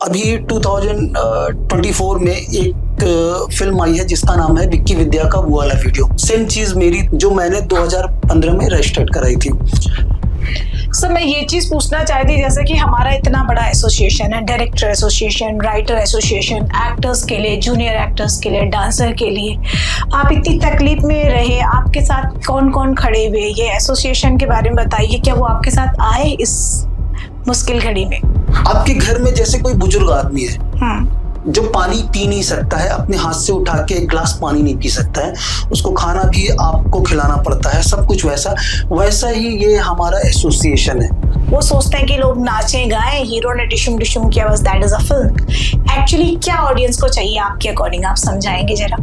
अभी 2024 में एक फिल्म आई है जिसका नाम है विक्की विद्या का वो वाला वीडियो। सेम चीज मेरी जो मैंने 2015 में रजिस्टर्ड कराई थी। सर मैं ये चीज पूछना चाहती, जैसे कि हमारा इतना बड़ा एसोसिएशन है, director association, writer association, actors के लिए, जूनियर एक्टर्स के लिए, डांसर के लिए, आप इतनी तकलीफ में रहे, आपके साथ कौन कौन खड़े हुए, ये एसोसिएशन के बारे में बताइए। क्या वो आपके साथ आए इस मुश्किल घड़ी में? आपके घर में जैसे कोई बुजुर्ग आदमी है जो पानी पी नहीं सकता है, अपने हाथ से उठा के एक गिलास पानी नहीं पी सकता है, उसको खाना भी आपको खिलाना पड़ता है, सब कुछ वैसा ही ये हमारा एसोसिएशन है। वो सोचते हैं कि लोग नाचें गाएं, हीरो ने डिशुम डिशुम किया, बस that is a film. Actually क्या ऑडियंस को चाहिए आपके अकॉर्डिंग, आप समझाएंगे जरा?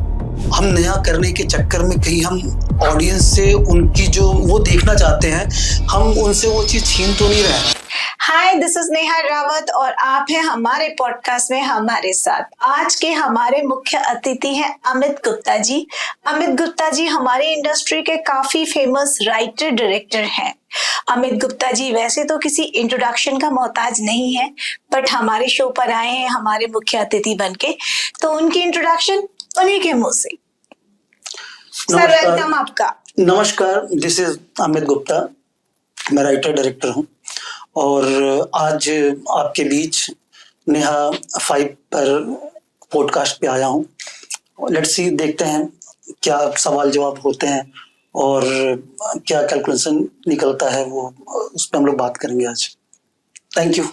हम नया करने के चक्कर में कहीं हम ऑडियंस से उनकी जो वो देखना चाहते हैं, हम उनसे वो चीज छीन तो नहीं रहे। हाय, दिस इज नेहा रावत और आप हैं हमारे पॉडकास्ट में हमारे साथ। आज के हमारे मुख्य अतिथि हैं अमित गुप्ता जी। अमित गुप्ता जी हमारी इंडस्ट्री के काफी फेमस राइटर डायरेक्टर हैं। अमित गुप्ता जी वैसे तो किसी इंट्रोडक्शन का मोहताज नहीं है, बट हमारे शो पर आए हैं हमारे मुख्य अतिथि बनके, तो उनकी इंट्रोडक्शन उन्हीं के मुंह से। सर वेलकम आपका। नमस्कार, दिस इज अमित गुप्ता, मैं राइटर डायरेक्टर हूँ और आज आपके बीच नेहा 5 पर पॉडकास्ट पे आया हूँ। लेट्स सी, देखते हैं क्या सवाल जवाब होते हैं और क्या कैलकुलेशन निकलता है, वो उस पर हम लोग बात करेंगे आज। Thank you.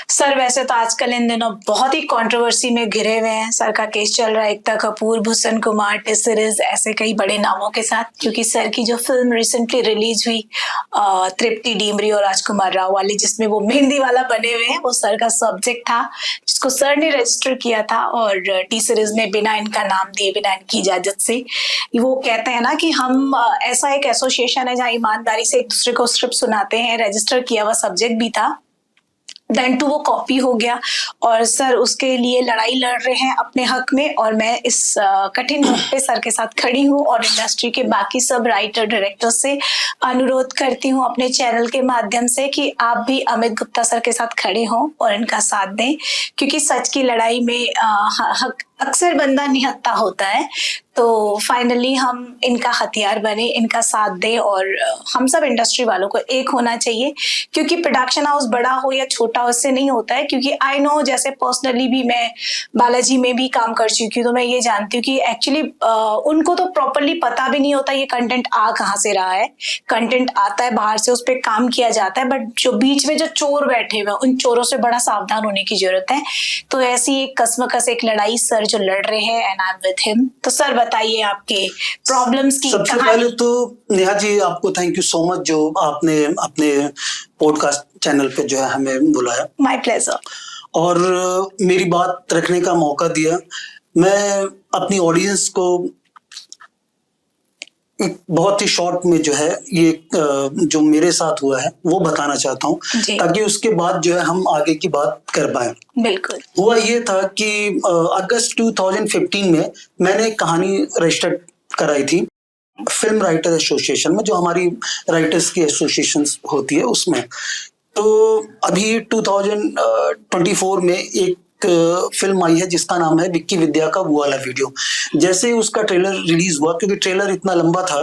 सर वैसे तो आजकल इन दिनों बहुत ही कंट्रोवर्सी में घिरे हुए हैं। सर का केस चल रहा है एकता कपूर, भूषण कुमार, टी-सीरीज, ऐसे कई बड़े नामों के साथ, क्योंकि सर की जो फिल्म रिसेंटली रिलीज हुई तृप्ति डीमरी और राजकुमार राव वाली, जिसमें वो मेहंदी वाला बने हुए हैं, वो सर का सब्जेक्ट था जिसको सर ने रजिस्टर किया था। और टी-सीरीज में बिना इनका नाम दिए, बिना इनकी इजाजत से, वो कहते हैं ना कि हम ऐसा एक एसोसिएशन है जहाँ ईमानदारी से एक दूसरे को स्क्रिप्ट सुनाते हैं। रजिस्टर किया हुआ सब्जेक्ट भी था, देन टू वो कॉपी हो गया और सर उसके लिए लड़ाई लड़ रहे हैं अपने हक में। और मैं इस कठिन वक्त पे सर के साथ खड़ी हूँ और इंडस्ट्री के बाकी सब राइटर डायरेक्टर से अनुरोध करती हूँ अपने चैनल के माध्यम से कि आप भी अमित गुप्ता सर के साथ खड़े हों और इनका साथ दें, क्योंकि सच की लड़ाई में अक्सर बंदा निहत्था होता है। तो फाइनली हम इनका हथियार बने, इनका साथ दें और हम सब इंडस्ट्री वालों को एक होना चाहिए, क्योंकि प्रोडक्शन हाउस बड़ा हो या छोटा हो उससे नहीं होता है। क्योंकि आई नो, जैसे पर्सनली भी मैं बालाजी में भी काम कर चुकी हूँ, तो मैं ये जानती हूँ कि एक्चुअली उनको तो प्रॉपरली पता भी नहीं होता ये कंटेंट आ कहाँ से रहा है। कंटेंट आता है बाहर से, उस पर काम किया जाता है, बट जो बीच में जो चोर बैठे हुए हैं, उन चोरों से बड़ा सावधान होने की जरूरत है। तो ऐसी एक कसमकस एक लड़ाई सर जो लड़ रहे हैं, and I am with him. तो सर बताइए आपके प्रॉब्लम्स की। सबसे पहले तो नेहा जी आपको थैंक यू सो मच जो आपने अपने पॉडकास्ट चैनल पे जो है हमें बुलाया। My pleasure. और मेरी बात रखने का मौका दिया। मैं अपनी ऑडियंस को बहुत ही शॉर्ट में जो है ये जो मेरे साथ हुआ है वो बताना चाहता हूँ, ताकि उसके बाद जो है हम आगे की बात कर पाए। बिल्कुल। हुआ ये था कि अगस्त 2015 में मैंने कहानी रजिस्टर कराई थी फिल्म राइटर एसोसिएशन में, जो हमारी राइटर्स की एसोसिएशन होती है उसमें। तो अभी 2024 में एक फिल्म आई है जिसका नाम है विक्की विद्या का वो वाला वीडियो। जैसे ही उसका ट्रेलर रिलीज हुआ, क्योंकि ट्रेलर इतना लंबा था,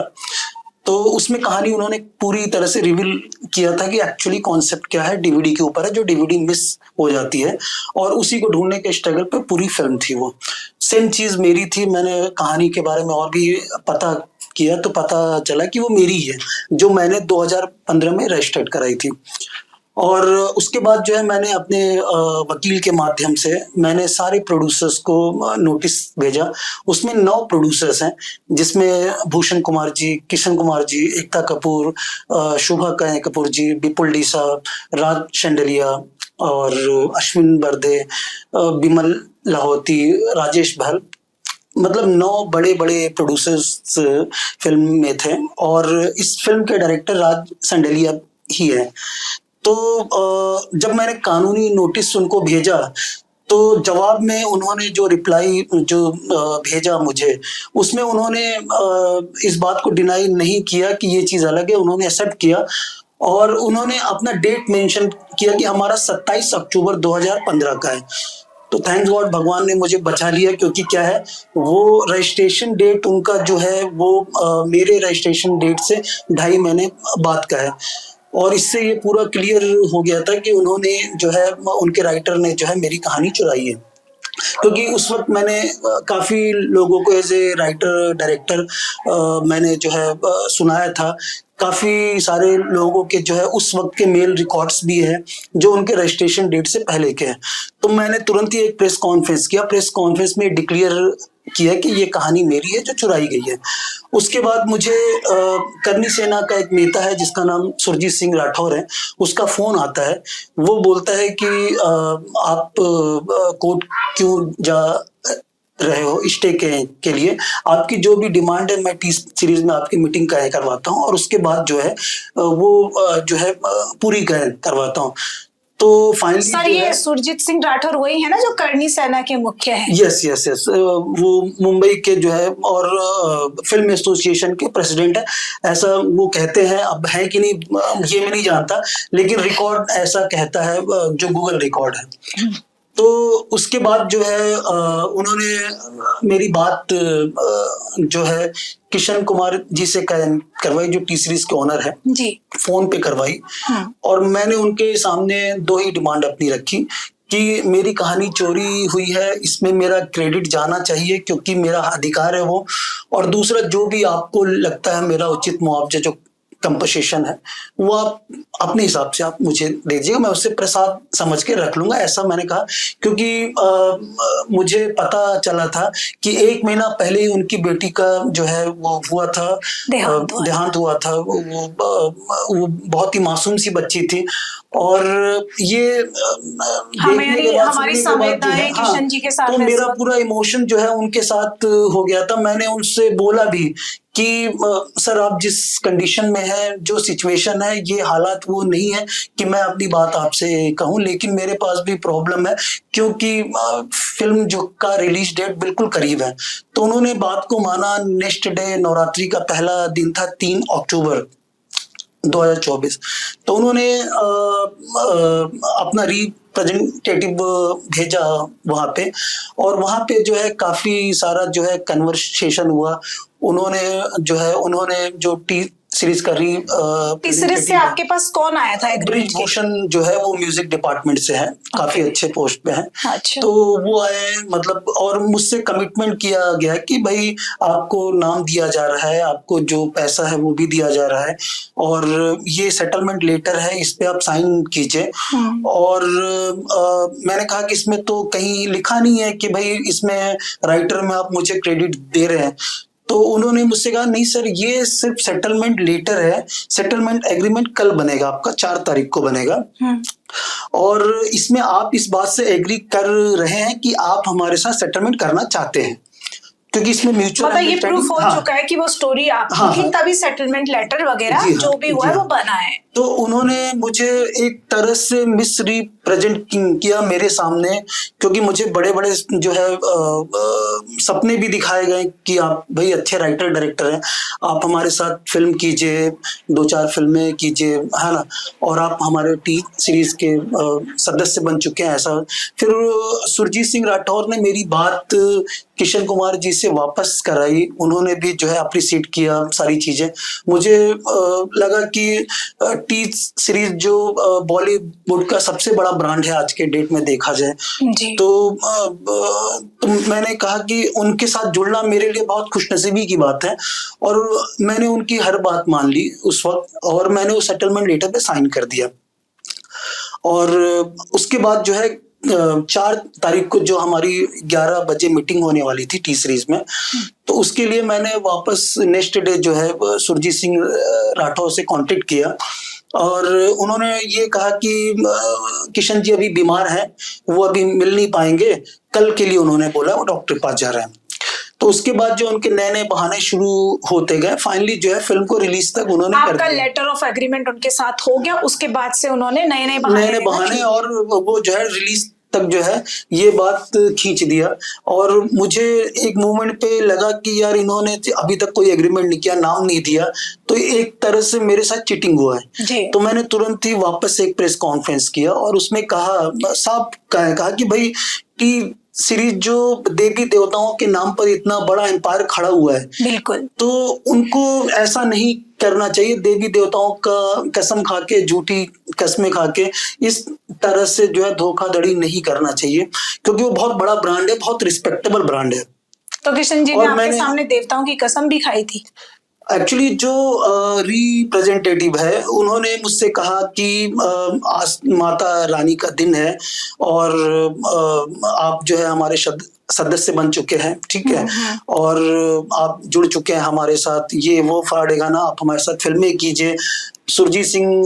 तो उसमें कहानी उन्होंने पूरी तरह से रिवील किया था कि एक्चुअली कॉन्सेप्ट क्या है, डीवीडी के ऊपर है, जो डीवीडी मिस हो जाती है और उसी को ढूंढने के स्ट्रगल पे पूरी फिल्म थी। वो सेम चीज मेरी थी। मैंने कहानी के बारे में और भी पता किया तो पता चला कि वो मेरी है, जो मैंने 2015 में रजिस्टर्ड कराई थी। और उसके बाद जो है मैंने अपने वकील के माध्यम से मैंने सारे प्रोड्यूसर्स को नोटिस भेजा। उसमें 9 प्रोड्यूसर्स हैं, जिसमें भूषण कुमार जी, किशन कुमार जी, एकता कपूर, शोभा कपूर जी, विपुल डीसा, राज शेंडलिया और अश्विन बर्दे, बिमल लाहौती, राजेश भर, मतलब 9 बड़े बड़े प्रोड्यूसर्स फिल्म में थे और इस फिल्म के डायरेक्टर राज शेंडलिया ही है। तो जब मैंने कानूनी नोटिस उनको भेजा, तो जवाब में उन्होंने जो रिप्लाई जो भेजा मुझे, उसमें उन्होंने इस बात को डिनाई नहीं किया कि ये चीज़ अलग है। उन्होंने एक्सेप्ट किया और उन्होंने अपना डेट मेंशन किया कि हमारा 27 अक्टूबर 2015 का है। तो थैंक्स गॉड भगवान ने मुझे बचा लिया, क्योंकि क्या है वो रजिस्ट्रेशन डेट उनका जो है वो मेरे रजिस्ट्रेशन डेट से 2.5 महीने बाद का है। और इससे ये पूरा क्लियर हो गया था कि उन्होंने जो है उनके राइटर ने जो है मेरी कहानी चुराई है। क्योंकि उस वक्त मैंने काफ़ी लोगों को एज ए राइटर डायरेक्टर मैंने जो है सुनाया था। काफ़ी सारे लोगों के जो है उस वक्त के मेल रिकॉर्ड्स भी हैं जो उनके रजिस्ट्रेशन डेट से पहले के हैं। तो मैंने तुरंत ही एक प्रेस कॉन्फ्रेंस किया। प्रेस कॉन्फ्रेंस में डिक्लेयर किया कि ये कहानी मेरी है जो चुराई गई है। उसके बाद मुझे करनी सेना का एक नेता है जिसका नाम सुरजीत सिंह राठौर है, उसका फ़ोन आता है। वो बोलता है कि आप कोर्ट क्यों जा रहे हो स्टे के लिए, आपकी जो भी डिमांड है मैं टी सीरीज में आपकी मीटिंग करवाता हूँ और उसके बाद जो है वो जो है पूरी करवाता हूँ। तो फाइनली सर ये सुरजीत सिंह राठौर वही है ना जो करनी सेना के मुख्य हैं? यस यस यस, वो मुंबई के जो है और फिल्म एसोसिएशन के प्रेसिडेंट है, ऐसा वो कहते हैं। अब है कि नहीं ये मैं नहीं जानता, लेकिन रिकॉर्ड ऐसा कहता है जो गूगल रिकॉर्ड है। तो उसके बाद जो है उन्होंने मेरी बात जो है किशन कुमार जी से करवाई, जो टी सीरीज के ओनर है जी, फोन पे करवाई। और मैंने उनके सामने 2 ही डिमांड अपनी रखी कि मेरी कहानी चोरी हुई है, इसमें मेरा क्रेडिट जाना चाहिए क्योंकि मेरा अधिकार है वो, और दूसरा जो भी आपको लगता है मेरा उचित मुआवजा जो कंपनसेशन है वो आप अपने हिसाब से आप मुझे दे दीजिएगा, मैं उससे प्रसाद समझ के रख लूंगा, ऐसा मैंने कहा। क्योंकि मुझे पता चला था कि 1 महीना पहले ही उनकी बेटी का जो है वो हुआ था, देहांत हुआ था। वो बहुत ही मासूम सी बच्ची थी और ये हमारी संवेदनाएं किशन जी के साथ, तो मेरा पूरा इमोशन जो है उनके साथ हो गया था। मैंने उनसे बोला भी कि सर आप जिस कंडीशन में है, जो सिचुएशन है, ये हालात वो नहीं है कि मैं अपनी बात आपसे कहूं, लेकिन मेरे पास भी प्रॉब्लम है क्योंकि फिल्म जो का रिलीज डेट बिल्कुल करीब है। तो उन्होंने बात को माना। नेक्स्ट डे नवरात्रि का पहला दिन था 3 अक्टूबर 2024। तो उन्होंने अपना रिप्रेजेंटेटिव भेजा वहाँ पे, और वहाँ पे जो है काफी सारा जो है कन्वर्सेशन हुआ। उन्होंने जो टी सीरीज का टी सीरीज से आपके पास कौन आया था? ब्रिजभूषण जो है वो म्यूजिक डिपार्टमेंट से है, काफी अच्छे पोस्ट पे हैं। अच्छा। तो वो आए, मतलब, और मुझसे कमिटमेंट किया गया कि भाई आपको नाम दिया जा रहा है, आपको जो पैसा है वो भी दिया जा रहा है, और ये सेटलमेंट लेटर है, इस पे आप साइन कीजिए। और मैंने कहा कि इसमें तो कहीं लिखा नहीं है कि भाई इसमें राइटर में आप मुझे क्रेडिट दे रहे हैं। तो उन्होंने मुझसे कहा नहीं सर, ये सिर्फ सेटलमेंट लेटर है, सेटलमेंट एग्रीमेंट कल बनेगा, आपका 4 तारीख को बनेगा। और इसमें आप इस बात से एग्री कर रहे हैं कि आप हमारे साथ सेटलमेंट करना चाहते हैं, क्योंकि इसमें म्यूचुअल मतलब ये प्रूफ हो चुका है कि वो स्टोरी आपकी थी, तभी सेटलमेंट लेटर वगैरह जो भी हुआ है वो बना है। तो उन्होंने मुझे एक तरह से मिसरिप्रेजेंट किया मेरे सामने, क्योंकि मुझे बड़े बड़े जो है सपने भी दिखाए गए कि आप भाई अच्छे राइटर डायरेक्टर हैं, आप हमारे साथ फिल्म कीजिए, 2-4 फिल्में कीजिए, है ना, और आप हमारे टी सीरीज के सदस्य बन चुके हैं, ऐसा। फिर सुरजीत सिंह राठौर ने मेरी बात किशन कुमार जी से वापस कराई। उन्होंने भी जो है अप्रिशिएट किया सारी चीजें। मुझे लगा कि टी सीरीज जो बॉलीवुड का सबसे बड़ा ब्रांड है आज के डेट में देखा जाए, तो मैंने कहा कि उनके साथ जुड़ना मेरे लिए बहुत खुशनसीबी की बात है, और मैंने उनकी हर बात मान ली उस वक्त, और मैंने उस सेटलमेंट लेटर पे साइन कर दिया। और उसके बाद जो है 4 तारीख को जो हमारी 11 बजे मीटिंग होने वाली थी टी सीरीज में, तो उसके लिए मैंने वापस नेक्स्ट डे जो है सुरजीत सिंह राठौर से कांटेक्ट किया, और उन्होंने ये कहा कि किशन जी अभी बीमार हैं, वो अभी मिल नहीं पाएंगे, कल के लिए उन्होंने बोला वो डॉक्टर के पास जा रहे हैं। तो उसके बाद जो उनके नए नए बहाने शुरू होते गए, फाइनली जो है फिल्म को रिलीज तक उन्होंने आपका लेटर ऑफ एग्रीमेंट उनके साथ हो गया, उसके बाद से उन्होंने नए नए बहाने और वो जो है रिलीज तक जो है ये बात खींच दिया। और मुझे एक मोमेंट पे लगा कि यार इन्होंने अभी तक कोई एग्रीमेंट नहीं किया, नाम नहीं दिया, तो एक तरह से मेरे साथ चीटिंग हुआ है। जी। तो मैंने तुरंत ही वापस एक प्रेस कॉन्फ्रेंस किया और उसमें साफ कहा कि भाई कि सीरीज जो देवी देवताओं के नाम पर इतना बड़ा एम्पायर खड़ा हुआ है, बिल्कुल, तो उनको ऐसा नहीं करना चाहिए। देवी देवताओं का कसम खा के, झूठी कस्में खा के इस तरह से जो है धोखाधड़ी नहीं करना चाहिए, क्योंकि वो बहुत बड़ा ब्रांड है, बहुत रिस्पेक्टेबल ब्रांड है। तो किशन जी ने और आपके मैंने सामने देवताओं की कसम भी खाई थी? एक्चुअली जो रिप्रेजेंटेटिव है उन्होंने मुझसे कहा कि आज माता रानी का दिन है और आप जो है हमारे सदस्य बन चुके हैं, ठीक है, और आप जुड़ चुके हैं हमारे साथ, ये वो फाड़ेगा ना, आप हमारे साथ फिल्में कीजिए। सुरजीत सिंह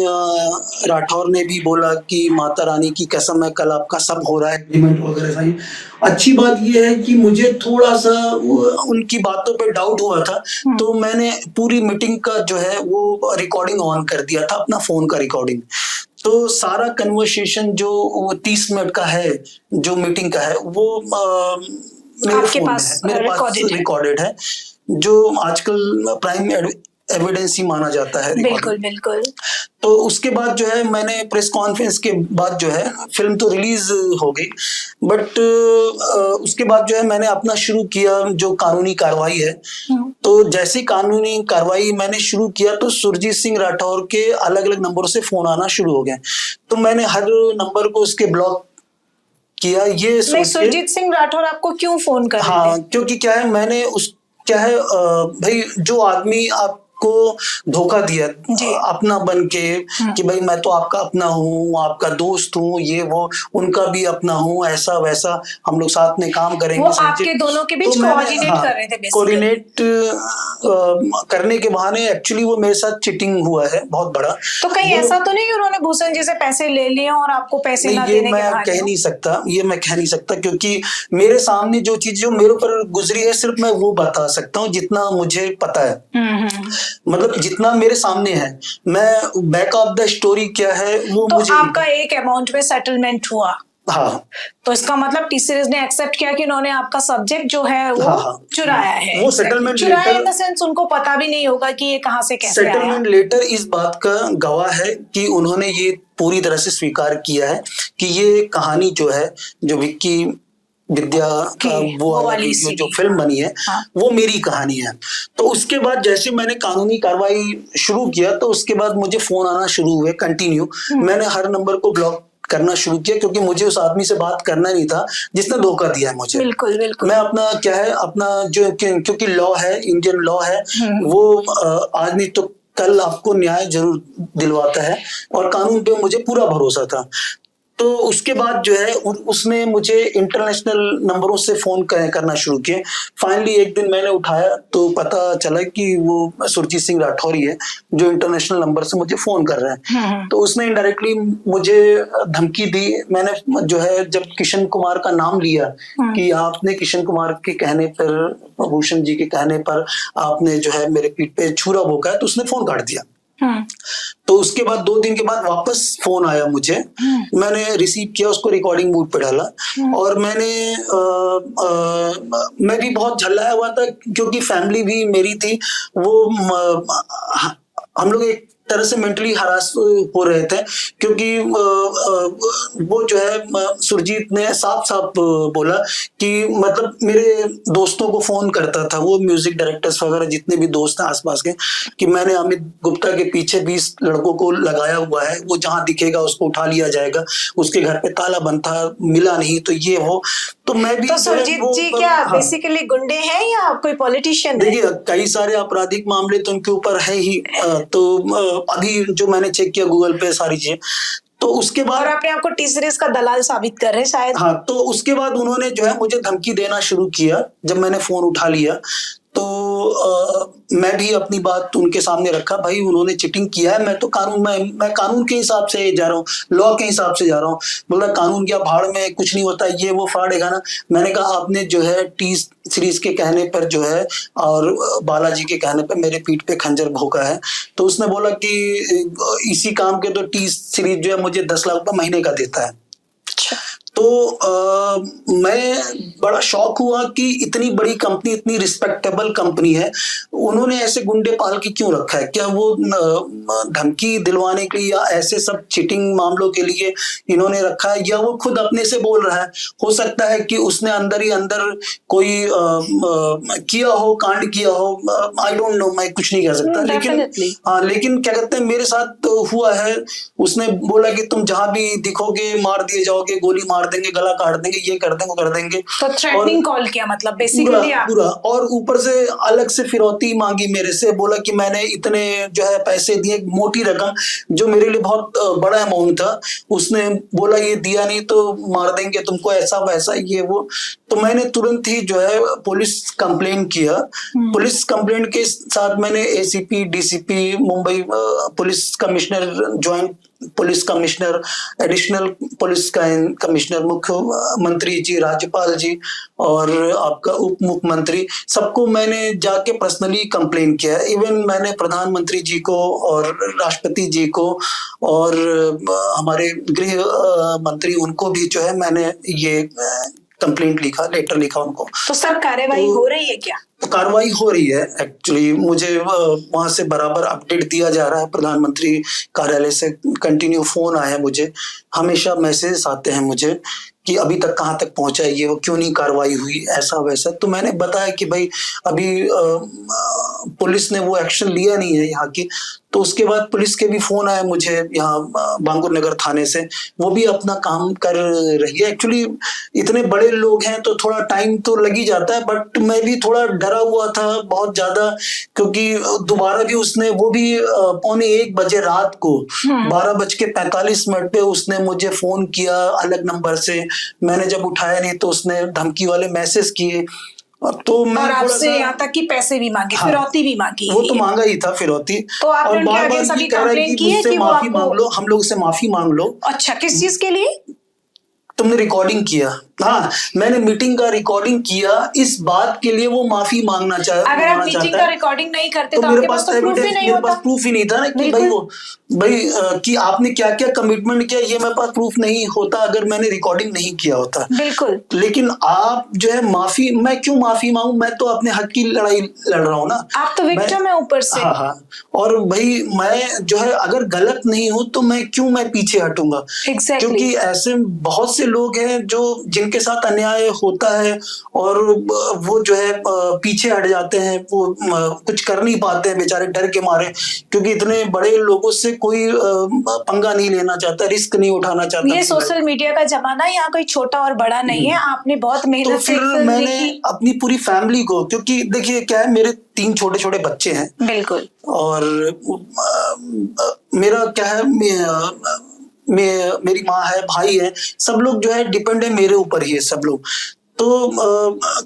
राठौर ने भी बोला कि माता रानी की कसम है, कल आपका सब हो रहा है, एग्रीमेंट वगैरह साइन। अच्छी बात यह है कि मुझे थोड़ा सा उनकी बातों पे डाउट हुआ था, तो मैंने पूरी मीटिंग का जो है वो रिकॉर्डिंग ऑन कर दिया था, अपना फोन का रिकॉर्डिंग। तो सारा कन्वर्सेशन जो 30 मिनट का है, जो मीटिंग का है, वो मेरे आपके फोन में पास है, मेरे पास रिकॉर्डेड है, जो आजकल प्राइम एविडेंस ही माना जाता है। बिल्कुल बिल्कुल। तो उसके बाद जो है मैंने प्रेस कॉन्फ्रेंस के बाद जो है फिल्म तो रिलीज हो गई, बट उसके बाद जो है मैंने अपना शुरू किया जो कानूनी कार्रवाई है। तो जैसी कानूनी कार्रवाई मैंने शुरू किया तो सुरजीत सिंह राठौर के अलग अलग नंबरों से फोन आना शुरू हो गए। तो मैंने हर नंबर को उसके ब्लॉक किया, ये सोच के। सुरजीत सिंह राठौर आपको क्यों फोन कर रहे थे? हाँ, क्योंकि क्या है, मैंने क्या है भाई, जो आदमी आपको धोखा दिया अपना बन के कि भाई मैं तो आपका अपना हूँ, आपका दोस्त हूँ, ये वो, उनका भी अपना हूँ, ऐसा वैसा, हम लोग साथ में काम करेंगे, वो आपके दोनों के बीच कोऑर्डिनेट कर रहे थे। कोऑर्डिनेट करने के बहाने एक्चुअली वो मेरे साथ चीटिंग हुआ है बहुत बड़ा। तो कहीं ऐसा तो नहीं कि उन्होंने भूषण जी से पैसे ले लिए और आपको पैसे ना देने के बहाने? मैं कह नहीं सकता, क्योंकि मेरे सामने जो चीज जो मेरे ऊपर गुजरी है सिर्फ मैं वो बता सकता हूँ जितना मुझे पता है, मतलब जितना मेरे सामने है। मैं बैक ऑफ द स्टोरी क्या है वो तो मुझे आपका एक अमाउंट में सेटलमेंट हुआ। हाँ, तो इसका मतलब टी सीरीज ने एक्सेप्ट किया कि उन्होंने आपका सब्जेक्ट जो है वो चुराया है। वो सेटलमेंट चुराया इन द सेंस उनको पता भी नहीं होगा कि ये कहाँ से कैसे आया। सेटलमेंट लेटर इस बात का गवाह है कि उन्होंने ये पूरी तरह से स्वीकार किया है कि ये कहानी जो है, जो विक्की विद्या का वो वाली जो फिल्म बनी है, वो मेरी कहानी है। तो उसके बाद जैसे मैंने कानूनी कार्रवाई शुरू किया तो उसके बाद मुझे फोन आना शुरू हुए कंटिन्यू। मैंने हर नंबर को ब्लॉक करना शुरू किया, क्योंकि मुझे उस आदमी से बात करना नहीं था जिसने धोखा दिया है मुझे। बिल्कुल बिल्कुल। मैं अपना क्या है, अपना जो क्योंकि लॉ है, इंडियन लॉ है, वो आज नहीं तो कल आपको न्याय जरूर दिलवाता है, और कानून पे मुझे पूरा भरोसा था। तो उसके बाद जो है उसने मुझे इंटरनेशनल नंबरों से फोन करना शुरू किए। फाइनली एक दिन मैंने उठाया तो पता चला कि वो सुरजीत सिंह राठौर ही है जो इंटरनेशनल नंबर से मुझे फोन कर रहे हैं। तो उसने इनडायरेक्टली मुझे धमकी दी। मैंने जो है जब किशन कुमार का नाम लिया कि आपने किशन कुमार के कहने पर, भूषण जी के कहने पर आपने जो है मेरे पीठ पे छुरा भोंका है, तो उसने फोन काट दिया। तो उसके बाद 2 दिन के बाद वापस फोन आया मुझे, मैंने रिसीव किया, उसको रिकॉर्डिंग मोड पे डाला, और मैं भी बहुत झल्लाया हुआ था क्योंकि फैमिली भी मेरी थी। वो हम लोग एक तरह से मेंटली हरास हो रहे थे, क्योंकि वो जो है सुरजीत ने साफ साफ बोला कि मतलब मेरे दोस्तों को फोन करता था, वो म्यूजिक डायरेक्टर्स वगैरह जितने भी दोस्त हैं आसपास के, कि मैंने अमित गुप्ता के पीछे 20 लड़कों को लगाया हुआ है, वो जहां दिखेगा उसको उठा लिया जाएगा, उसके घर पे ताला बंद था, मिला नहीं, तो ये हो। तो मैं भी तो सुरजीत जी क्या बेसिकली गुंडे हैं या कोई पॉलिटिशियन है? देखिए, कई सारे आपराधिक मामले तो उनके ऊपर है ही। तो अभी जो मैंने चेक किया गूगल पे सारी चीजें, तो उसके बाद, और अपने आपको टी सीरीज का दलाल साबित कर रहे हैं शायद। हाँ, तो उसके बाद उन्होंने जो है मुझे धमकी देना शुरू किया जब मैंने फोन उठा लिया। तो मैं भी अपनी बात उनके सामने रखा, भाई उन्होंने चीटिंग किया है, मैं तो मैं कानून के हिसाब से जा रहा हूँ, लॉ के हिसाब से जा रहा हूँ। बोला कानून क्या, भाड़ में कुछ नहीं होता, ये वो फाड़ेगा ना। मैंने कहा आपने जो है टी सीरीज के कहने पर जो है और बालाजी के कहने पर मेरे पीठ पे खंजर भोंका है। तो उसने बोला कि इसी काम के तो टी सीरीज जो है मुझे 10 लाख रुपए महीने का देता है। तो मैं बड़ा शॉक हुआ कि इतनी बड़ी कंपनी, इतनी रिस्पेक्टेबल कंपनी है, उन्होंने ऐसे गुंडे पाल के क्यों रखा है? क्या वो धमकी दिलवाने के लिए या ऐसे सब चीटिंग मामलों के लिए इन्होंने रखा है, या वो खुद अपने से बोल रहा है? हो सकता है कि उसने अंदर ही अंदर कोई किया हो, कांड किया हो, आई डोंट नो, मैं कुछ नहीं कह सकता। Definitely. लेकिन क्या कहते हैं, मेरे साथ तो हुआ है। उसने बोला कि तुम जहां भी दिखोगे मार दिए जाओगे, गोली मार देंगे, गला काट देंगे, ये कर देंगे, वो कर देंगे। तो थ्रेटनिंग कॉल किया, मतलब बेसिकली आप पूरा, और ऊपर से अलग से फिरौती मांगी मेरे से। बोला कि मैंने इतने जो है पैसे दिए, मोटी रकम, जो मेरे लिए बहुत बड़ा अमाउंट था। उसने बोला ये दिया नहीं तो मार देंगे तुमको, ऐसा वैसा, ये वो। तो मैंने तुरंत ही जो है पुलिस कंप्लेन किया। पुलिस कंप्लेन के साथ मैंने ACP, DCP, Mumbai police commissioner, joint police commissioner, additional police commissioner, मुख्यमंत्री जी, राज्यपाल जी और आपका उप मुख्यमंत्री, सबको मैंने जाके पर्सनली कंप्लेन किया है। इवन मैंने प्रधानमंत्री जी को और राष्ट्रपति जी को और हमारे गृह मंत्री, उनको भी जो है मैंने ये कंप्लेंट लिखा, लेटर लिखा उनको। तो सर कार्यवाही हो रही है क्या? तो कार्रवाई हो रही है। एक्चुअली मुझे वहां से बराबर अपडेट दिया जा रहा है, प्रधानमंत्री कार्यालय से कंटिन्यू फोन आया है मुझे, हमेशा मैसेज आते हैं मुझे कि अभी तक कहाँ तक पहुंचा है ये, वो क्यों नहीं कार्रवाई हुई, ऐसा वैसा। तो मैंने बताया कि भाई अभी पुलिस ने वो एक्शन लिया नहीं है यहाँ की। तो उसके बाद पुलिस के भी फोन आए मुझे यहाँ बांगुर नगर थाने से, वो भी अपना काम कर रही है। एक्चुअली इतने बड़े लोग हैं तो थोड़ा टाइम तो लग ही जाता है, बट मैं भी थोड़ा डरा हुआ था बहुत ज्यादा, क्योंकि दोबारा भी उसने, वो भी 1:15 रात को 12:45 पे उसने मुझे फोन किया अलग नंबर से। मैंने जब उठाया नहीं तो उसने धमकी वाले मैसेज किए। तो मैं और आपसे यहाँ तक कि पैसे भी मांगे, हाँ, फिरौती भी मांगी। वो तो मांगा ही था फिरौती। तो आपने और उनके बार आगे बार सभी ये कह रहा है कंप्लेंट कि की है मुझसे कि वो माफी आपको, मांग लो, हम लोग से माफी मांग लो। अच्छा किस चीज के लिए? तुमने रिकॉर्डिंग किया। हाँ, मैंने मीटिंग का रिकॉर्डिंग किया, इस बात के लिए वो माफी मांगना अगर आप मीटिंग का रिकॉर्डिंग नहीं करते तो मेरे आपके पास पास तो प्रूफ ही नहीं मेरे होता। पास प्रूफ ही नहीं था ना कि भाई कि आपने क्या क्या कमिटमेंट किया, ये मेरे पास प्रूफ नहीं होता अगर मैंने रिकॉर्डिंग नहीं किया होता। बिल्कुल। लेकिन आप जो है माफी, मैं क्यों माफी मांगू? मैं तो अपने हक की लड़ाई लड़ रहा हूँ ना। आप तो विक्टिम है ऊपर से। हाँ, और भाई मैं जो है अगर गलत नहीं हूं तो मैं क्यों पीछे हटूंगा? Exactly. क्योंकि ऐसे बहुत से लोग हैं जो जिनके साथ अन्याय होता है और वो जो है पीछे हट जाते हैं, वो कुछ कर नहीं पाते हैं बेचारे डर के मारे, क्योंकि इतने बड़े लोगों से कोई पंगा नहीं लेना चाहता, रिस्क नहीं उठाना चाहता। ये सोशल मीडिया का जमाना, यहाँ कोई छोटा और बड़ा नहीं है। आपने बहुत मेहनत तो से फिर मैंने अपनी पूरी फैमिली को, क्योंकि देखिए क्या है, मेरे 3 छोटे छोटे बच्चे हैं। बिल्कुल। और मेरा क्या है, मेरी माँ है, भाई है, सब लोग जो है डिपेंड है मेरे ऊपर ही है सब लोग। तो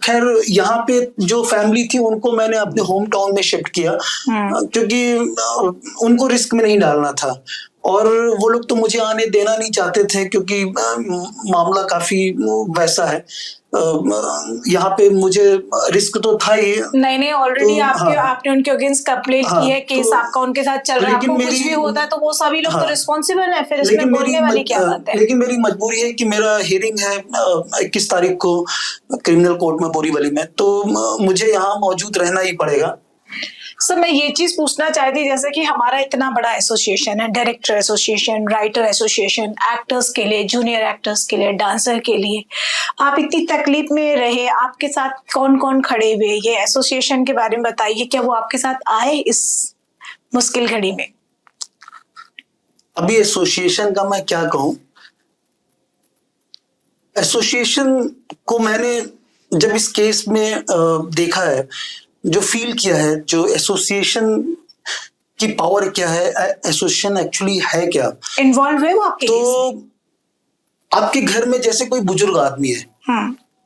खैर यहाँ पे जो फैमिली थी उनको मैंने अपने होम टाउन में शिफ्ट किया, क्योंकि उनको रिस्क में नहीं डालना था। और वो लोग तो मुझे आने देना नहीं चाहते थे, क्योंकि मामला काफी वैसा है। यहाँ पे मुझे रिस्क तो था ही। नहीं ऑलरेडी तो, आपने उनके अगेंस्ट कंप्लेंट की है, केस तो, आपका उनके साथ चल रहा है, आपको कुछ भी होता है तो वो सभी लोग तो रिस्पॉन्सिबल है, फिर इसमें बोलने वाली क्या बात है? लेकिन मेरी मजबूरी है कि मेरा हियरिंग है 21 तारीख को क्रिमिनल कोर्ट में बोरीवली में, तो मुझे यहाँ मौजूद रहना ही पड़ेगा। सर मैं ये चीज पूछना चाहती, जैसे कि हमारा इतना बड़ा एसोसिएशन है, director association, writer association, actors के लिए, जूनियर एक्टर्स के लिए, डांसर के लिए, आप इतनी तकलीफ में रहे, आपके साथ कौन कौन खड़े हुए, ये एसोसिएशन के बारे में बताइए, क्या वो आपके साथ आए इस मुश्किल घड़ी में? अभी एसोसिएशन का मैं क्या कहूं, एसोसिएशन को मैंने जब इस केस में देखा है, जो फील किया है, जो एसोसिएशन की पावर क्या है, एसोसिएशन एक्चुअली है क्या, इन्वॉल्व है वो आपके? तो आपके घर में जैसे कोई बुजुर्ग आदमी है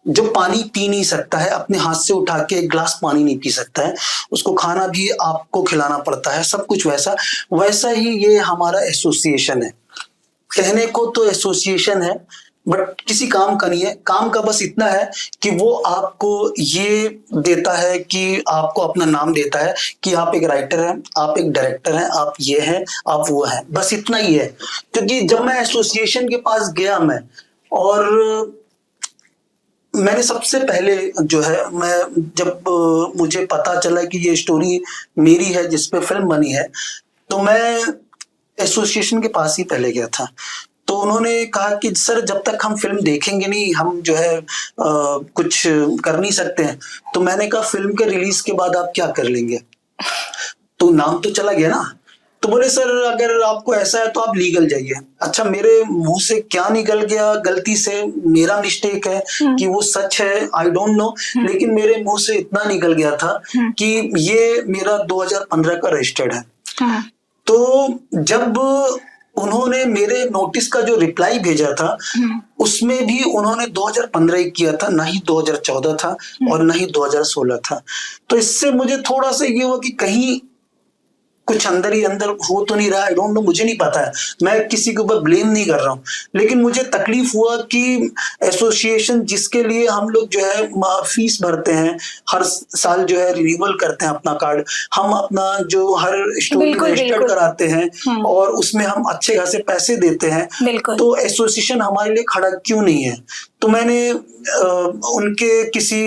जो पानी पी नहीं सकता है, अपने हाथ से उठा के एक गिलास पानी नहीं पी सकता है, उसको खाना भी आपको खिलाना पड़ता है, सब कुछ वैसा ही ये हमारा एसोसिएशन है। कहने को तो एसोसिएशन है, बट किसी काम का नहीं है। काम का बस इतना है कि वो आपको ये देता है कि आपको अपना नाम देता है कि आप एक राइटर हैं, आप एक डायरेक्टर हैं, आप ये हैं, आप वो हैं, बस इतना ही है। क्योंकि जब मैं एसोसिएशन के पास गया मैं, और मैंने सबसे पहले जो है, मैं जब मुझे पता चला कि ये स्टोरी मेरी है जिस पे फिल्म बनी है, तो मैं एसोसिएशन के पास ही पहले गया था। तो उन्होंने कहा कि सर जब तक हम फिल्म देखेंगे नहीं, हम जो है कुछ कर नहीं सकते हैं। तो मैंने कहा फिल्म के रिलीज के बाद आप क्या कर लेंगे? तो नाम तो चला गया ना। तो बोले सर अगर आपको ऐसा है तो आप लीगल जाइए। अच्छा, मेरे मुंह से क्या निकल गया, गलती से मेरा मिस्टेक है कि वो सच है, आई डोंट नो, लेकिन मेरे मुंह से इतना निकल गया था कि ये मेरा 2015 का रजिस्टर्ड है। तो जब उन्होंने मेरे नोटिस का जो रिप्लाई भेजा था, उसमें भी उन्होंने 2015 ही किया था, ना ही 2014 था और ना ही 2016 था। तो इससे मुझे थोड़ा सा ये हुआ कि कहीं कुछ अंदर ही अंदर हो तो नहीं रहा, आई डोंट नो, मुझे नहीं पता है, मैं किसी के ऊपर ब्लेम नहीं कर रहा हूँ। लेकिन मुझे तकलीफ हुआ कि एसोसिएशन जिसके लिए हम लोग जो है फीस भरते हैं, हर साल जो है रिन्यूअल करते हैं अपना कार्ड, हम अपना जो हर स्टोरी रजिस्टर्ड कराते हैं और उसमें हम अच्छे खासे पैसे देते हैं, तो एसोसिएशन हमारे लिए खड़ा क्यों नहीं है? तो मैंने उनके किसी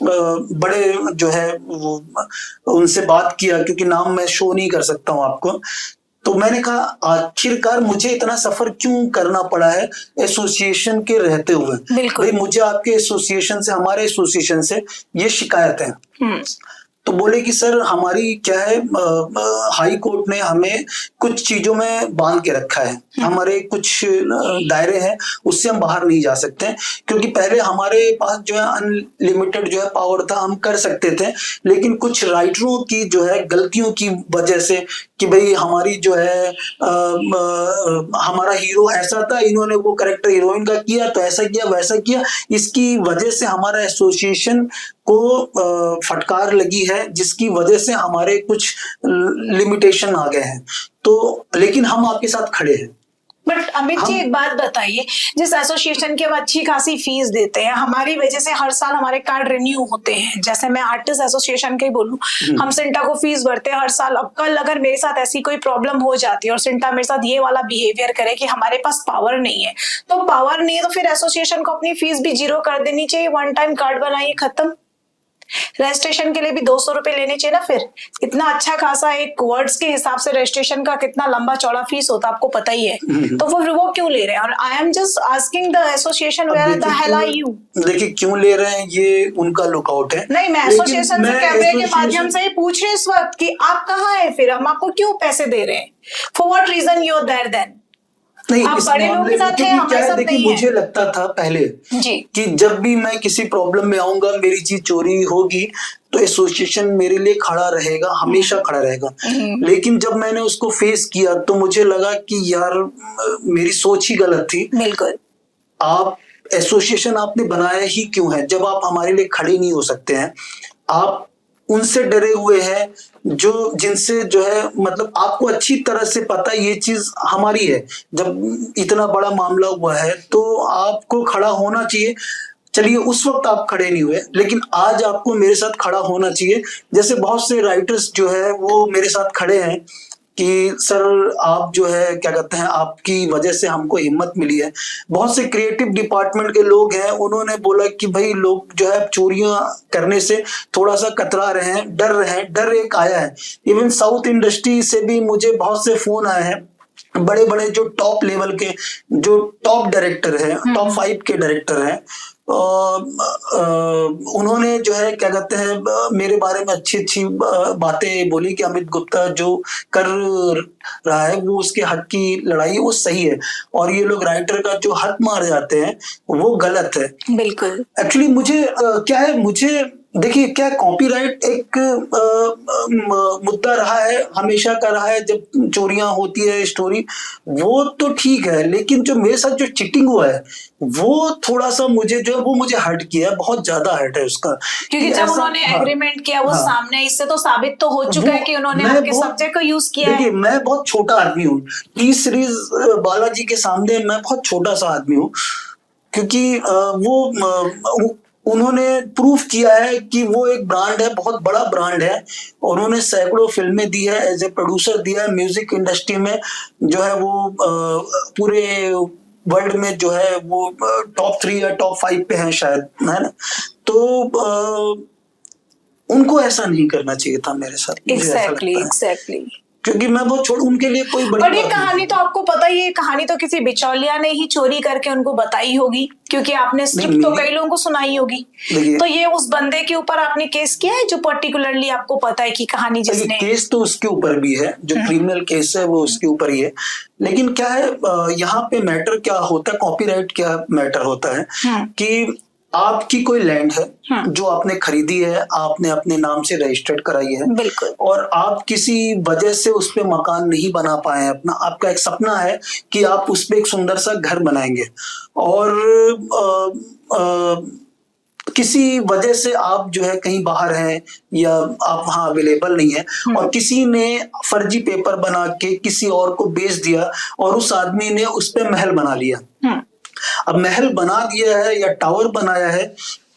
बड़े जो है वो उनसे बात किया, क्योंकि नाम मैं शो नहीं कर सकता हूं आपको। तो मैंने कहा आखिरकार मुझे इतना सफर क्यों करना पड़ा है एसोसिएशन के रहते हुए? भाई मुझे आपके एसोसिएशन से, हमारे एसोसिएशन से ये शिकायत है। तो बोले कि सर हमारी क्या है, हाई कोर्ट ने हमें कुछ चीजों में बांध के रखा है, हमारे कुछ दायरे हैं, उससे हम बाहर नहीं जा सकते, क्योंकि पहले हमारे पास जो है अनलिमिटेड जो है पावर था, हम कर सकते थे, लेकिन कुछ राइटरों की जो है गलतियों की वजह से कि भाई हमारी जो है हमारा हीरो ऐसा था, इन्होंने वो कैरेक्टर हीरोइन का किया तो ऐसा किया वैसा किया, इसकी वजह से हमारा एसोसिएशन को फटकार लगी है, जिसकी वजह से हमारे कुछ लिमिटेशन आ गए हैं। तो लेकिन हम आपके साथ खड़े हैं। बट अमित जी एक बात बताइए, जिस एसोसिएशन की हम अच्छी खासी फीस देते हैं, हमारी वजह से हर साल हमारे कार्ड रिन्यू होते हैं, जैसे मैं आर्टिस्ट एसोसिएशन के ही बोलूं, हम सिंटा को फीस भरते हैं हर साल। अब कल अगर मेरे साथ ऐसी कोई प्रॉब्लम हो जाती है और सिंटा मेरे साथ ये वाला बिहेवियर करे कि हमारे पास पावर नहीं है, तो पावर नहीं है तो फिर एसोसिएशन को अपनी फीस भी 0 कर देनी चाहिए, वन टाइम कार्ड बनाइए, खत्म। रजिस्ट्रेशन के लिए भी 200 रुपए लेने चाहिए ना। फिर इतना अच्छा खासा एक वर्ड्स के हिसाब से रजिस्ट्रेशन का कितना लंबा चौड़ा फीस होता है, आपको पता ही है, तो वो क्यों ले रहे हैं? और I am just asking the association where the hell are you? देखिए क्यों ले रहे हैं ये उनका लुकआउट है। नहीं, मैं एसोसिएशन से कैमरे के माध्यम से ही पूछ रही हूँ इस वक्त कि आप कहाँ है, फिर हम आपको क्यों पैसे दे रहे हैं, for what reason you are there then? नहीं, इस मामले में क्या है, देखिए मुझे लगता था पहले कि जब भी मैं किसी प्रॉब्लम में आऊंगा, मेरी चीज चोरी होगी, तो एसोसिएशन मेरे लिए खड़ा रहेगा, हमेशा खड़ा रहेगा। लेकिन जब मैंने उसको फेस किया तो मुझे लगा कि यार मेरी सोच ही गलत थी। बिल्कुल, आप एसोसिएशन आपने बनाया ही क्यों है जब आप हमारे लिए खड़े नहीं हो सकते हैं? आप उनसे डरे हुए हैं जो जिनसे जो है, मतलब आपको अच्छी तरह से पता ये चीज हमारी है। जब इतना बड़ा मामला हुआ है तो आपको खड़ा होना चाहिए। चलिए उस वक्त आप खड़े नहीं हुए, लेकिन आज आपको मेरे साथ खड़ा होना चाहिए। जैसे बहुत से राइटर्स जो है वो मेरे साथ खड़े हैं कि सर आप जो है क्या कहते हैं, आपकी वजह से हमको हिम्मत मिली है। बहुत से क्रिएटिव डिपार्टमेंट के लोग हैं, उन्होंने बोला कि भाई लोग जो है चोरियां करने से थोड़ा सा कतरा रहे हैं, डर रहे हैं, डर एक आया है। इवन साउथ इंडस्ट्री से भी मुझे बहुत से फोन आए हैं, बड़े बड़े जो टॉप लेवल के, जो टॉप डायरेक्टर हैं, टॉप 5 के डायरेक्टर हैं, उन्होंने जो है क्या कहते हैं मेरे बारे में अच्छी अच्छी बातें बोली कि अमित गुप्ता जो कर रहा है वो उसके हक की लड़ाई है, वो सही है, और ये लोग राइटर का जो हक मार जाते हैं वो गलत है। बिल्कुल, एक्चुअली मुझे क्या है, मुझे देखिए क्या कॉपीराइट एक मुद्दा रहा है, हमेशा का रहा है। जब चोरियां होती है स्टोरी, वो तो ठीक है, लेकिन जो मेरे साथ जो चीटिंग हुआ है वो थोड़ा सा मुझे जो है वो मुझे हर्ट किया, बहुत ज्यादा हर्ट है उसका। क्योंकि जब उन्होंने एग्रीमेंट किया वो सामने, इससे तो साबित तो हो चुका है कि उन्होंने आपके सब्जेक्ट को यूज किया है। देखिए मैं बहुत छोटा आदमी हूँ, टी सीरीज बालाजी के सामने मैं बहुत छोटा सा आदमी हूँ, क्योंकि वो उन्होंने प्रूफ किया है कि वो एक ब्रांड है, बहुत बड़ा ब्रांड है, और उन्होंने सैकड़ों फिल्में दी है, एज ए प्रोड्यूसर दिया है म्यूजिक इंडस्ट्री में, जो है वो पूरे वर्ल्ड में जो है वो टॉप 3 या टॉप 5 पे हैं शायद, है ना? तो उनको ऐसा नहीं करना चाहिए था मेरे साथ, मुझे ऐसा एग्जैक्टली लगता है, एग्जैक्टली। क्योंकि मैं वो छोड़, उनके लिए कोई बड़ी बट ये बात कहानी नहीं तो आपको पता ही है, कहानी तो किसी बिचौलिया ने ही चोरी करके उनको बताई होगी, क्योंकि आपने स्क्रिप्ट तो कई लोगों को सुनाई होगी। देखिए, तो ये उस बंदे के ऊपर आपने केस किया है जो पर्टिकुलरली आपको पता है कि कहानी जिसने। केस तो उसके ऊपर भी है, जो क्रिमिनल केस है वो उसके ऊपर ही है। लेकिन क्या है, यहाँ पे मैटर क्या होता है, कॉपीराइट क्या मैटर होता है कि आपकी कोई लैंड है जो आपने खरीदी है, आपने अपने नाम से रजिस्टर्ड कराई है, बिल्कुल, और आप किसी वजह से उस पे मकान नहीं बना पाए अपना, आपका एक सपना है कि आप उस पे एक सुंदर सा घर बनाएंगे, और किसी वजह से आप जो है कहीं बाहर हैं या आप वहां अवेलेबल नहीं है, और किसी ने फर्जी पेपर बना के किसी और को बेच दिया, और उस आदमी ने उस पे महल बना लिया। अब महल बना दिया है या टावर बनाया है,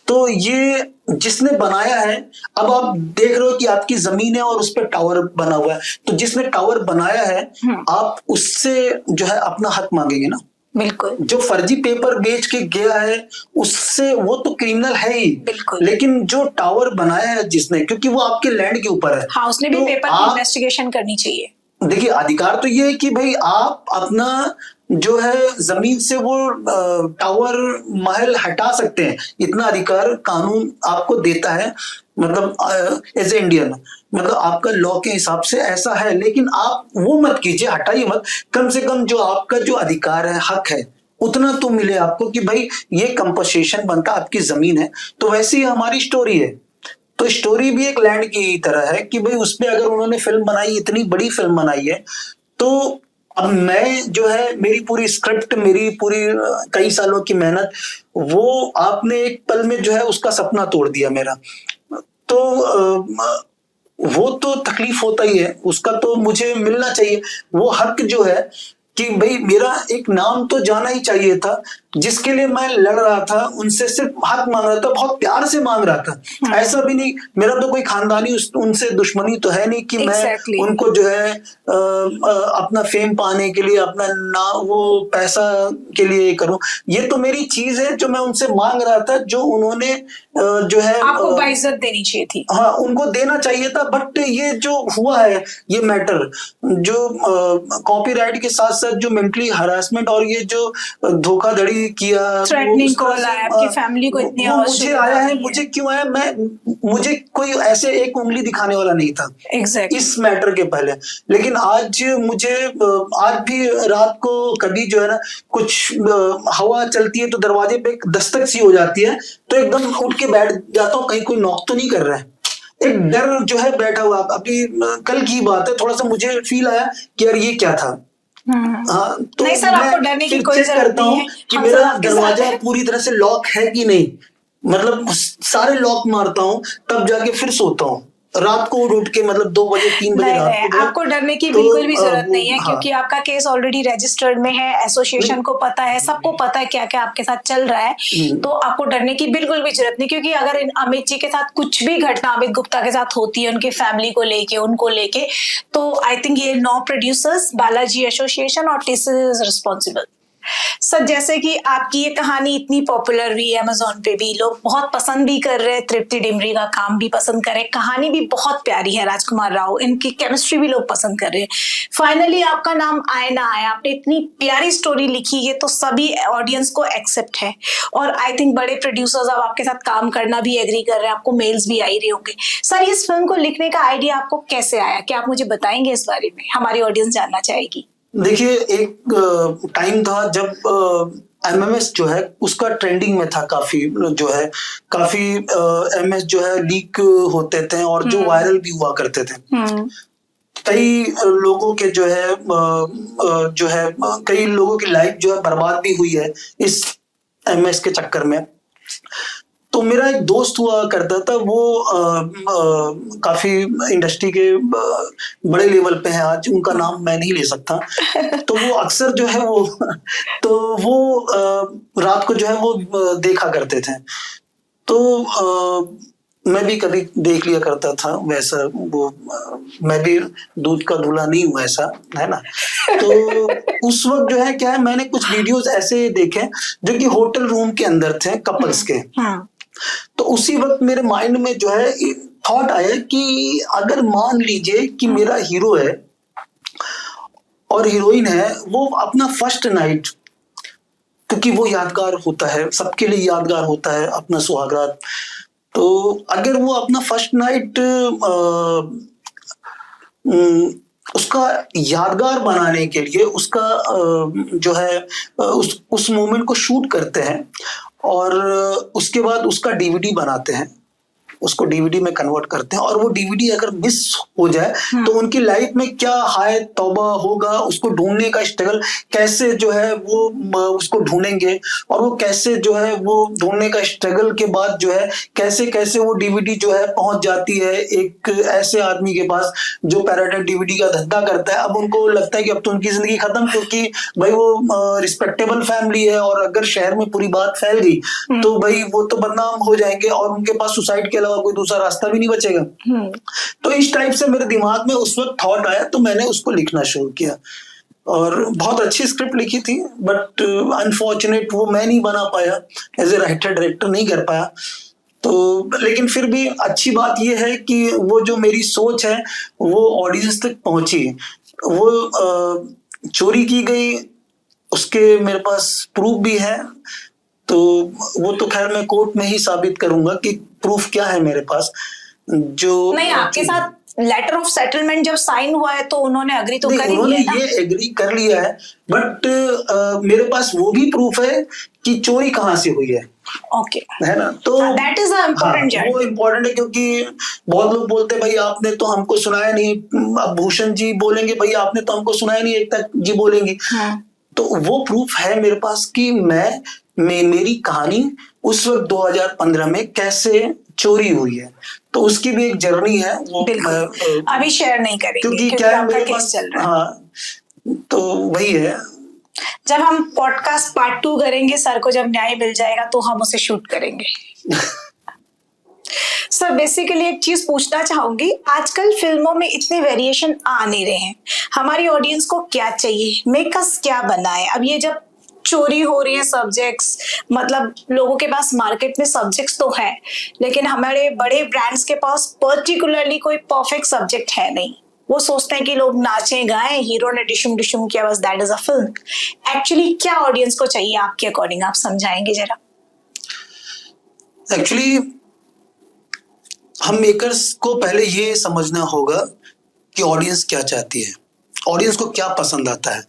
तो ये जिसने बनाया है, अब आप देख रहे हो कि आपकी जमीन है और उस पर टावर बना हुआ है, तो जिसने टावर बनाया है आप उससे जो है अपना हक मांगेंगे ना। बिल्कुल, जो फर्जी पेपर बेच के गया है उससे, वो तो क्रिमिनल है ही, बिल्कुल, लेकिन जो टावर बनाया है जिसने, क्योंकि वो आपके लैंड के ऊपर है, हाँ, उसने भी तो पेपर की इन्वेस्टिगेशन करनी चाहिए। देखिए, अधिकार तो ये है कि भाई आप अपना जो है जमीन से वो टावर महल हटा सकते हैं, इतना अधिकार कानून आपको देता है, मतलब एज ए इंडियन, मतलब आपका लॉ के हिसाब से ऐसा है, लेकिन आप वो मत कीजिए, हटाइए मत, कम से कम जो आपका जो अधिकार है, हक है, उतना तो मिले आपको कि भाई ये कंपनसेशन बनता, आपकी जमीन है। तो वैसे ही हमारी स्टोरी है, तो स्टोरी भी एक लैंड की तरह है कि भाई उसपे अगर उन्होंने फिल्म बनाई, इतनी बड़ी फिल्म बनाई है, तो अब मैं जो है, मेरी पूरी स्क्रिप्ट, मेरी पूरी कई सालों की मेहनत, वो आपने एक पल में जो है उसका सपना तोड़ दिया मेरा, तो वो तो तकलीफ होता ही है, उसका तो मुझे मिलना चाहिए वो हक जो है, कि भाई मेरा एक नाम तो जाना ही चाहिए था, जिसके लिए मैं लड़ रहा था, उनसे सिर्फ हक मांग रहा था, बहुत प्यार से मांग रहा था। ऐसा भी नहीं, मेरा तो कोई खानदानी उनसे दुश्मनी तो है नहीं कि मैं उनको जो है अपना फेम पाने के लिए, अपना ना वो पैसा के लिए करूं। ये तो मेरी चीज है जो मैं उनसे मांग रहा था, जो उन्होंने जो है आपको बाइज्जत देनी चाहिए थी। हाँ, उनको देना चाहिए था। बट ये जो हुआ है, ये मैटर जो कॉपीराइट के साथ साथ जो मेंटली हरासमेंट और ये जो धोखाधड़ी किया, थ्रेटनिंग कॉल आया आपकी फैमिली को, इतनी वो मुझे आया है। मुझे क्यों आया, मुझे कोई ऐसे एक उंगली दिखाने वाला नहीं था इस मैटर के पहले, लेकिन आज मुझे आज भी रात को कभी जो है ना, कुछ हवा चलती है तो दरवाजे पे एक दस्तक सी हो जाती है, तो एकदम उठ के बैठ जाता हूँ, कहीं कोई नॉक तो नहीं कर रहा है, एक डर जो है बैठा हुआ। अभी कल की बात है, थोड़ा सा मुझे फील आया कि यार ये क्या था। हाँ, तो नहीं सर, आपको डरने की कोई जरूरत नहीं है कि मेरा दरवाजा पूरी तरह से लॉक है कि नहीं, मतलब सारे लॉक मारता हूँ, तब जाके फिर सोता हूँ रात को उठ के, मतलब 2 बजे 3 बजे रात को। आपको डरने की बिल्कुल भी जरूरत नहीं है, क्योंकि आपका केस ऑलरेडी रजिस्टर्ड में है, एसोसिएशन को पता है, सबको पता है क्या क्या आपके साथ चल रहा है, तो आपको डरने की बिल्कुल भी जरूरत नहीं। क्योंकि अगर अमित जी के साथ कुछ भी घटना अमित गुप्ता के साथ होती है, उनकी फैमिली को लेके, उनको लेके, तो आई थिंक ये 9 प्रोड्यूसर्स, बालाजी एसोसिएशन और टीसीएस इज रिस्पॉन्सिबल। सर, जैसे कि आपकी ये कहानी इतनी पॉपुलर हुई, अमेज़न पे भी लोग बहुत पसंद भी कर रहे हैं, तृप्ति डिमरी का काम भी पसंद कर रहे हैं, कहानी भी बहुत प्यारी है, राजकुमार राव, इनकी केमिस्ट्री भी लोग पसंद कर रहे हैं। फाइनली आपका नाम आए ना आए, आपने इतनी प्यारी स्टोरी लिखी है, तो सभी ऑडियंस को एक्सेप्ट है, और आई थिंक बड़े प्रोड्यूसर्स अब आपके साथ काम करना भी एग्री कर रहे हैं, आपको मेल्स भी आई रहे होंगे। सर, इस फिल्म को लिखने का आइडिया आपको कैसे आया, क्या आप मुझे बताएंगे इस बारे में, हमारी ऑडियंस जानना चाहेगी। देखिए, एक टाइम था जब एमएमएस जो है उसका ट्रेंडिंग में था, काफी जो है, काफी एमएस जो है लीक होते थे और जो वायरल भी हुआ करते थे। कई लोगों के जो है कई लोगों की लाइफ जो है बर्बाद भी हुई है इस एमएस के चक्कर में। तो मेरा एक दोस्त हुआ करता था, वो काफी इंडस्ट्री के बड़े लेवल पे है, आज उनका नाम मैं नहीं ले सकता। तो वो अक्सर जो है रात को जो है वो देखा करते थे। तो मैं भी कभी देख लिया करता था वैसा, वो मैं भी दूध का धुला नहीं हूँ ऐसा, है ना। तो उस वक्त जो है क्या है, मैंने कुछ वीडियोस ऐसे देखे जो कि होटल रूम के अंदर थे कपल्स के। तो उसी वक्त मेरे माइंड में जो है थॉट आया कि अगर मान लीजिए कि मेरा हीरो है और हीरोइन है, वो अपना फर्स्ट नाइट, क्योंकि वो यादगार होता है, सबके लिए यादगार होता है अपना सुहागरात, तो अगर वो अपना फर्स्ट नाइट उसका यादगार बनाने के लिए उसका जो है उस मोमेंट को शूट करते हैं और उसके बाद उसका डीवीडी बनाते हैं, उसको डीवीडी में कन्वर्ट करते हैं, और वो डीवीडी अगर मिस हो जाए तो उनकी लाइफ में क्या हाय तौबा होगा, उसको ढूंढने का स्ट्रगल कैसे जो है वो उसको ढूंढेंगे, और वो कैसे जो है वो ढूंढने का स्ट्रगल के बाद जो है कैसे कैसे वो डीवीडी जो है पहुंच जाती है एक ऐसे आदमी के पास जो पैराडाइट डीवीडी का धंधा करता है। अब उनको लगता है कि अब तो उनकी जिंदगी खत्म, क्योंकि भाई वो रिस्पेक्टेबल फैमिली है और अगर शहर में पूरी बात फैल गई तो भाई वो तो बदनाम हो जाएंगे और उनके पास सुसाइड के अलावा कोई दूसरा रास्ता भी नहीं बचेगा। तो इस टाइप से मेरे दिमाग में उस वक्त थॉट आया, तो मैंने उसको लिखना शुरू किया और बहुत अच्छी स्क्रिप्ट लिखी थी, बट अनफॉर्चुनेट वो मैं नहीं बना पाया, एज ए राइटर डायरेक्टर नहीं कर पाया। तो लेकिन फिर भी अच्छी बात यह है कि वो जो मेरी सोच है वो ऑडियंस तक पहुंची। वो चोरी की गई, उसके मेरे पास प्रूफ भी है, तो वो तो खैर मैं कोर्ट में ही साबित करूंगा कि प्रूफ क्या है मेरे पास। जो नहीं, आपके साथ लेटर ऑफ सेटलमेंट जब साइन हुआ है तो उन्होंने अग्री तो कर ही उन्होंने लिया ना? ये एग्री कर लिया है, बट मेरे पास वो भी प्रूफ है कि चोरी कहाँ से हुई है। ओके, है ना, तो दैट इज इम्पोर्टेंट। वो इम्पोर्टेंट है, क्योंकि बहुत लोग बोलते हैं भाई आपने तो हमको सुनाया नहीं। अब भूषण जी बोलेंगे भाई आपने तो हमको सुनाया नहीं, एकता जी बोलेंगी। तो वो प्रूफ है मेरे पास कि मेरी कहानी उस वक्त 2015 में कैसे चोरी हुई है, तो उसकी भी एक जर्नी है, वो अभी शेयर नहीं करेंगे क्योंकि क्या है मेरे पास चल रहा है। हाँ, तो वही है। जब हम पॉडकास्ट पार्ट 2 करेंगे, सर को जब न्याय मिल जाएगा तो हम उसे शूट करेंगे। सर बेसिकली एक चीज पूछना चाहूंगी, आजकल फिल्मों में इतने वेरिएशन आ नहीं रहे हैं, हमारी ऑडियंस को क्या चाहिए, मेकर्स क्या बनाए? अब ये जब चोरी हो रही है सब्जेक्ट्स, मतलब लोगों के पास मार्केट में सब्जेक्ट्स तो है, लेकिन हमारे बड़े ब्रांड्स के पास पर्टिकुलरली कोई परफेक्ट सब्जेक्ट है नहीं। वो सोचते हैं कि लोग नाचें गाएं, हीरो ने डिशुम डिशुम किया, बस that is a film. Actually क्या ऑडियंस को चाहिए आपके अकॉर्डिंग, आप समझाएंगे जरा? एक्चुअली हम मेकर्स को पहले ये समझना होगा कि ऑडियंस क्या चाहती है, ऑडियंस को क्या पसंद आता है।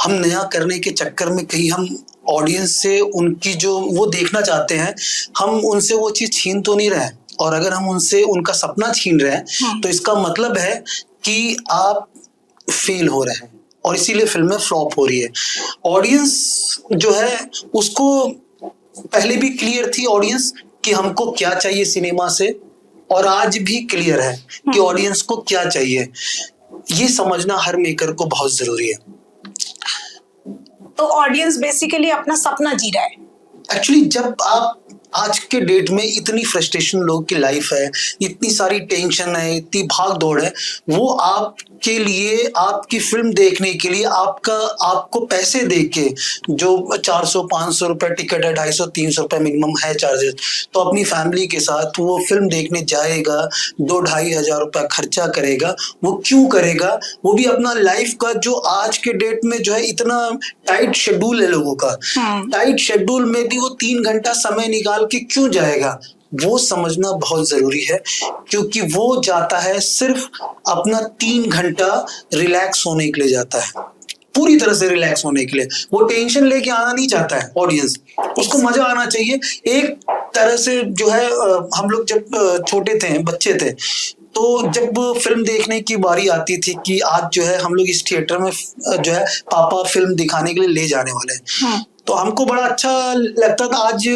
हम नया करने के चक्कर में कहीं हम ऑडियंस से उनकी जो वो देखना चाहते हैं, हम उनसे वो चीज छीन तो नहीं रहे, और अगर हम उनसे उनका सपना छीन रहे हैं तो इसका मतलब है कि आप फेल हो रहे हैं और इसीलिए फिल्में फ्लॉप हो रही है। ऑडियंस जो है उसको पहले भी क्लियर थी ऑडियंस कि हमको क्या चाहिए सिनेमा से, और आज भी क्लियर है कि ऑडियंस को क्या चाहिए। ये समझना हर मेकर को बहुत जरूरी है। तो ऑडियंस बेसिकली अपना सपना जी रहा है। एक्चुअली जब आप आज के डेट में इतनी फ्रस्ट्रेशन लोगों की लाइफ है, इतनी सारी टेंशन है, इतनी भाग दौड़ है, वो आपके लिए आपकी फिल्म देखने के लिए आपको पैसे दे के, जो 400-500 रुपए टिकट है, 250-300 रुपए मिनिमम है चार्जेस, तो अपनी फैमिली के साथ वो फिल्म देखने जाएगा, 2-2.5 हजार रुपया खर्चा करेगा। वो क्यों करेगा? वो भी अपना लाइफ का जो आज के डेट में जो है इतना टाइट शेड्यूल है लोगों का, टाइट शेड्यूल में भी वो 3 घंटा समय निकाल कि क्यों जाएगा, वो समझना बहुत जरूरी है। क्योंकि वो जाता है सिर्फ अपना 3 घंटा रिलैक्स होने के लिए जाता है, पूरी तरह से रिलैक्स होने के लिए। वो टेंशन लेके आना नहीं चाहता है ऑडियंस, उसको मजा आना चाहिए। एक तरह से जो है हम लोग जब छोटे थे, बच्चे थे, तो जब फिल्म देखने की बारी आती थी कि आज जो है हम लोग इस थिएटर में जो है पापा फिल्म दिखाने के लिए ले जाने वाले हैं, तो हमको बड़ा अच्छा लगता था। आज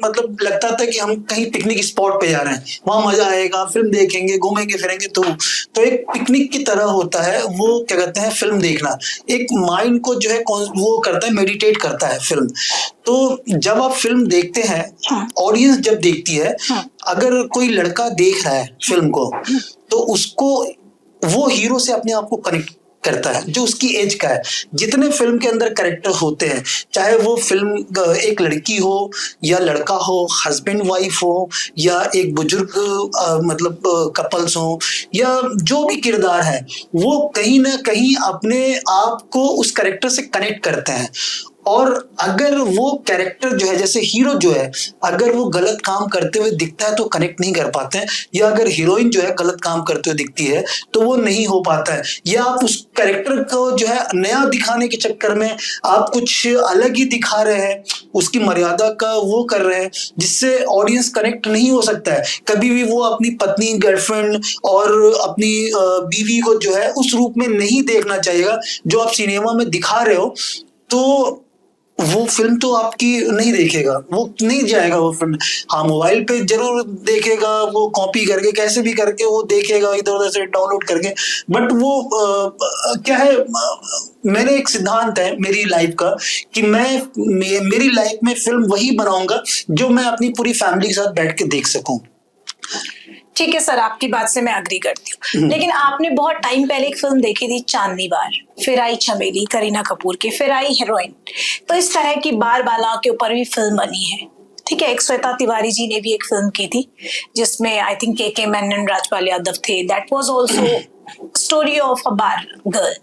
मतलब लगता था कि हम कहीं पिकनिक स्पॉट पे जा रहे हैं, वहां मजा आएगा, फिल्म देखेंगे, घूमेंगे फिरेंगे। तो एक पिकनिक की तरह होता है वो, क्या कहते हैं, फिल्म देखना। एक माइंड को जो है वो करता है, मेडिटेट करता है फिल्म। तो जब आप फिल्म देखते हैं, ऑडियंस जब देखती है, अगर कोई लड़का देख रहा है फिल्म को, तो उसको वो हीरो से अपने आप को कनेक्ट करता है, जो उसकी एज का है। जितने फिल्म के अंदर कैरेक्टर होते हैं, चाहे वो फिल्म एक लड़की हो या लड़का हो, हस्बैंड वाइफ हो, या एक बुजुर्ग मतलब कपल्स हो, या जो भी किरदार है, वो कहीं ना कहीं अपने आप को उस कैरेक्टर से कनेक्ट करते हैं। और अगर वो कैरेक्टर जो है, जैसे हीरो जो है, अगर वो गलत काम करते हुए दिखता है तो कनेक्ट नहीं कर पाते हैं, या अगर हीरोइन जो है गलत काम करते हुए दिखती है तो वो नहीं हो पाता है, या आप उस कैरेक्टर को जो है नया दिखाने के चक्कर में आप कुछ अलग ही दिखा रहे हैं, उसकी मर्यादा का वो कर रहे हैं, जिससे ऑडियंस कनेक्ट नहीं हो सकता है। कभी भी वो अपनी पत्नी, गर्लफ्रेंड और अपनी बीवी को जो है उस रूप में नहीं देखना चाहिएगा जो आप सिनेमा में दिखा रहे हो। तो वो फिल्म तो आपकी नहीं देखेगा, वो नहीं जाएगा वो फिल्म। हाँ, मोबाइल पे जरूर देखेगा, वो कॉपी करके कैसे भी करके वो देखेगा, इधर उधर से डाउनलोड करके। बट वो क्या है, मैंने एक सिद्धांत है मेरी लाइफ का कि मेरी लाइफ में फिल्म वही बनाऊंगा जो मैं अपनी पूरी फैमिली के साथ बैठ के देख सकूं। ठीक है सर, आपकी बात से मैं अग्री करती हूँ। लेकिन आपने बहुत टाइम पहले एक फिल्म देखी थी, चांदनी बार, फिर आई चमेली करीना कपूर की, फिर आई हीरोइन। तो इस तरह की बार बाला के ऊपर भी फिल्म बनी है। ठीक है, एक श्वेता तिवारी जी ने भी एक फिल्म की थी जिसमें आई थिंक के मेनन, राजपाल यादव थे। That was also story of a bar girl.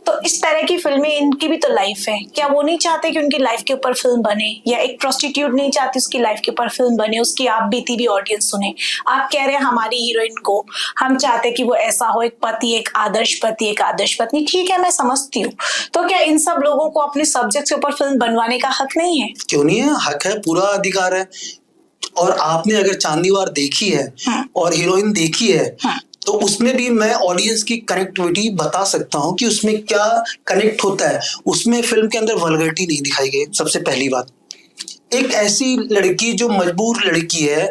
तो इस तरह की फिल्में, इनकी भी तो लाइफ है। क्या वो नहीं चाहते कि उनकी लाइफ के ऊपर फिल्म बने, या एक प्रोस्टिट्यूट नहीं चाहती उसकी लाइफ के ऊपर फिल्म बने, उसकी आप बीती भी ऑडियंस सुने? आप कह रहे हैं हमारी हीरोइन को हम चाहते कि वो ऐसा हो, एक पति, एक आदर्श पति, एक आदर्श पत्नी। ठीक है, मैं समझती हूँ। तो क्या इन सब लोगों को अपने सब्जेक्ट के ऊपर फिल्म बनवाने का हक नहीं है? क्यों नहीं है, हक है, पूरा अधिकार है। और आपने अगर चांदनी वार देखी है और हीरोइन देखी है, तो उसमें भी मैं ऑडियंस की कनेक्टिविटी बता सकता हूँ कि उसमें क्या कनेक्ट होता है। उसमें फिल्म के अंदर वल्गरिटी नहीं दिखाई गई, सबसे पहली बात। एक ऐसी लड़की जो मजबूर लड़की है,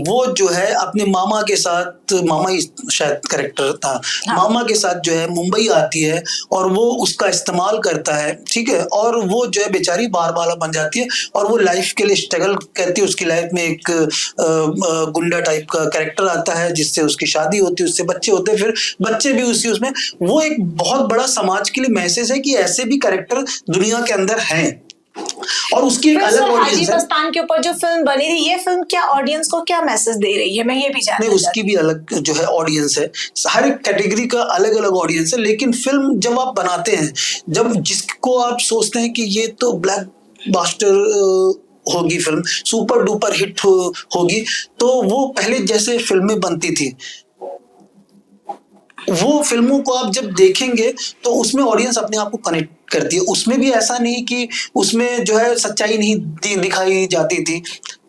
वो जो है अपने मामा के साथ, मामा ही शायद कैरेक्टर था, मामा के साथ जो है मुंबई आती है और वो उसका इस्तेमाल करता है, ठीक है। और वो जो है बेचारी बार बाला बन जाती है और वो लाइफ के लिए स्ट्रगल करती है। उसकी लाइफ में एक गुंडा टाइप का कैरेक्टर आता है जिससे उसकी शादी होती है, उससे बच्चे होते हैं, फिर बच्चे भी उसी उसमें। वो एक बहुत बड़ा समाज के लिए मैसेज है कि ऐसे भी कैरेक्टर दुनिया के अंदर हैं। और उसकी एक अलग ऑडियंस है। मस्तान के ऊपर जो फिल्म बनी थी, ये फिल्म क्या ऑडियंस को क्या मैसेज दे रही है, मैं ये भी जानना नहीं, उसकी भी अलग जो है ऑडियंस है। हर एक कैटेगरी का अलग अलग ऑडियंस है। लेकिन फिल्म जब आप बनाते हैं, जब जिसको आप सोचते हैं कि ये तो ब्लैक बास्टर होगी, फिल्म सुपर डुपर हिट होगी, तो वो पहले जैसे फिल्में बनती थी, वो फिल्मों को आप जब देखेंगे तो उसमें ऑडियंस अपने आप को कनेक्ट करती है। उसमें भी ऐसा नहीं कि उसमें जो है सच्चाई नहीं दिखाई जाती थी।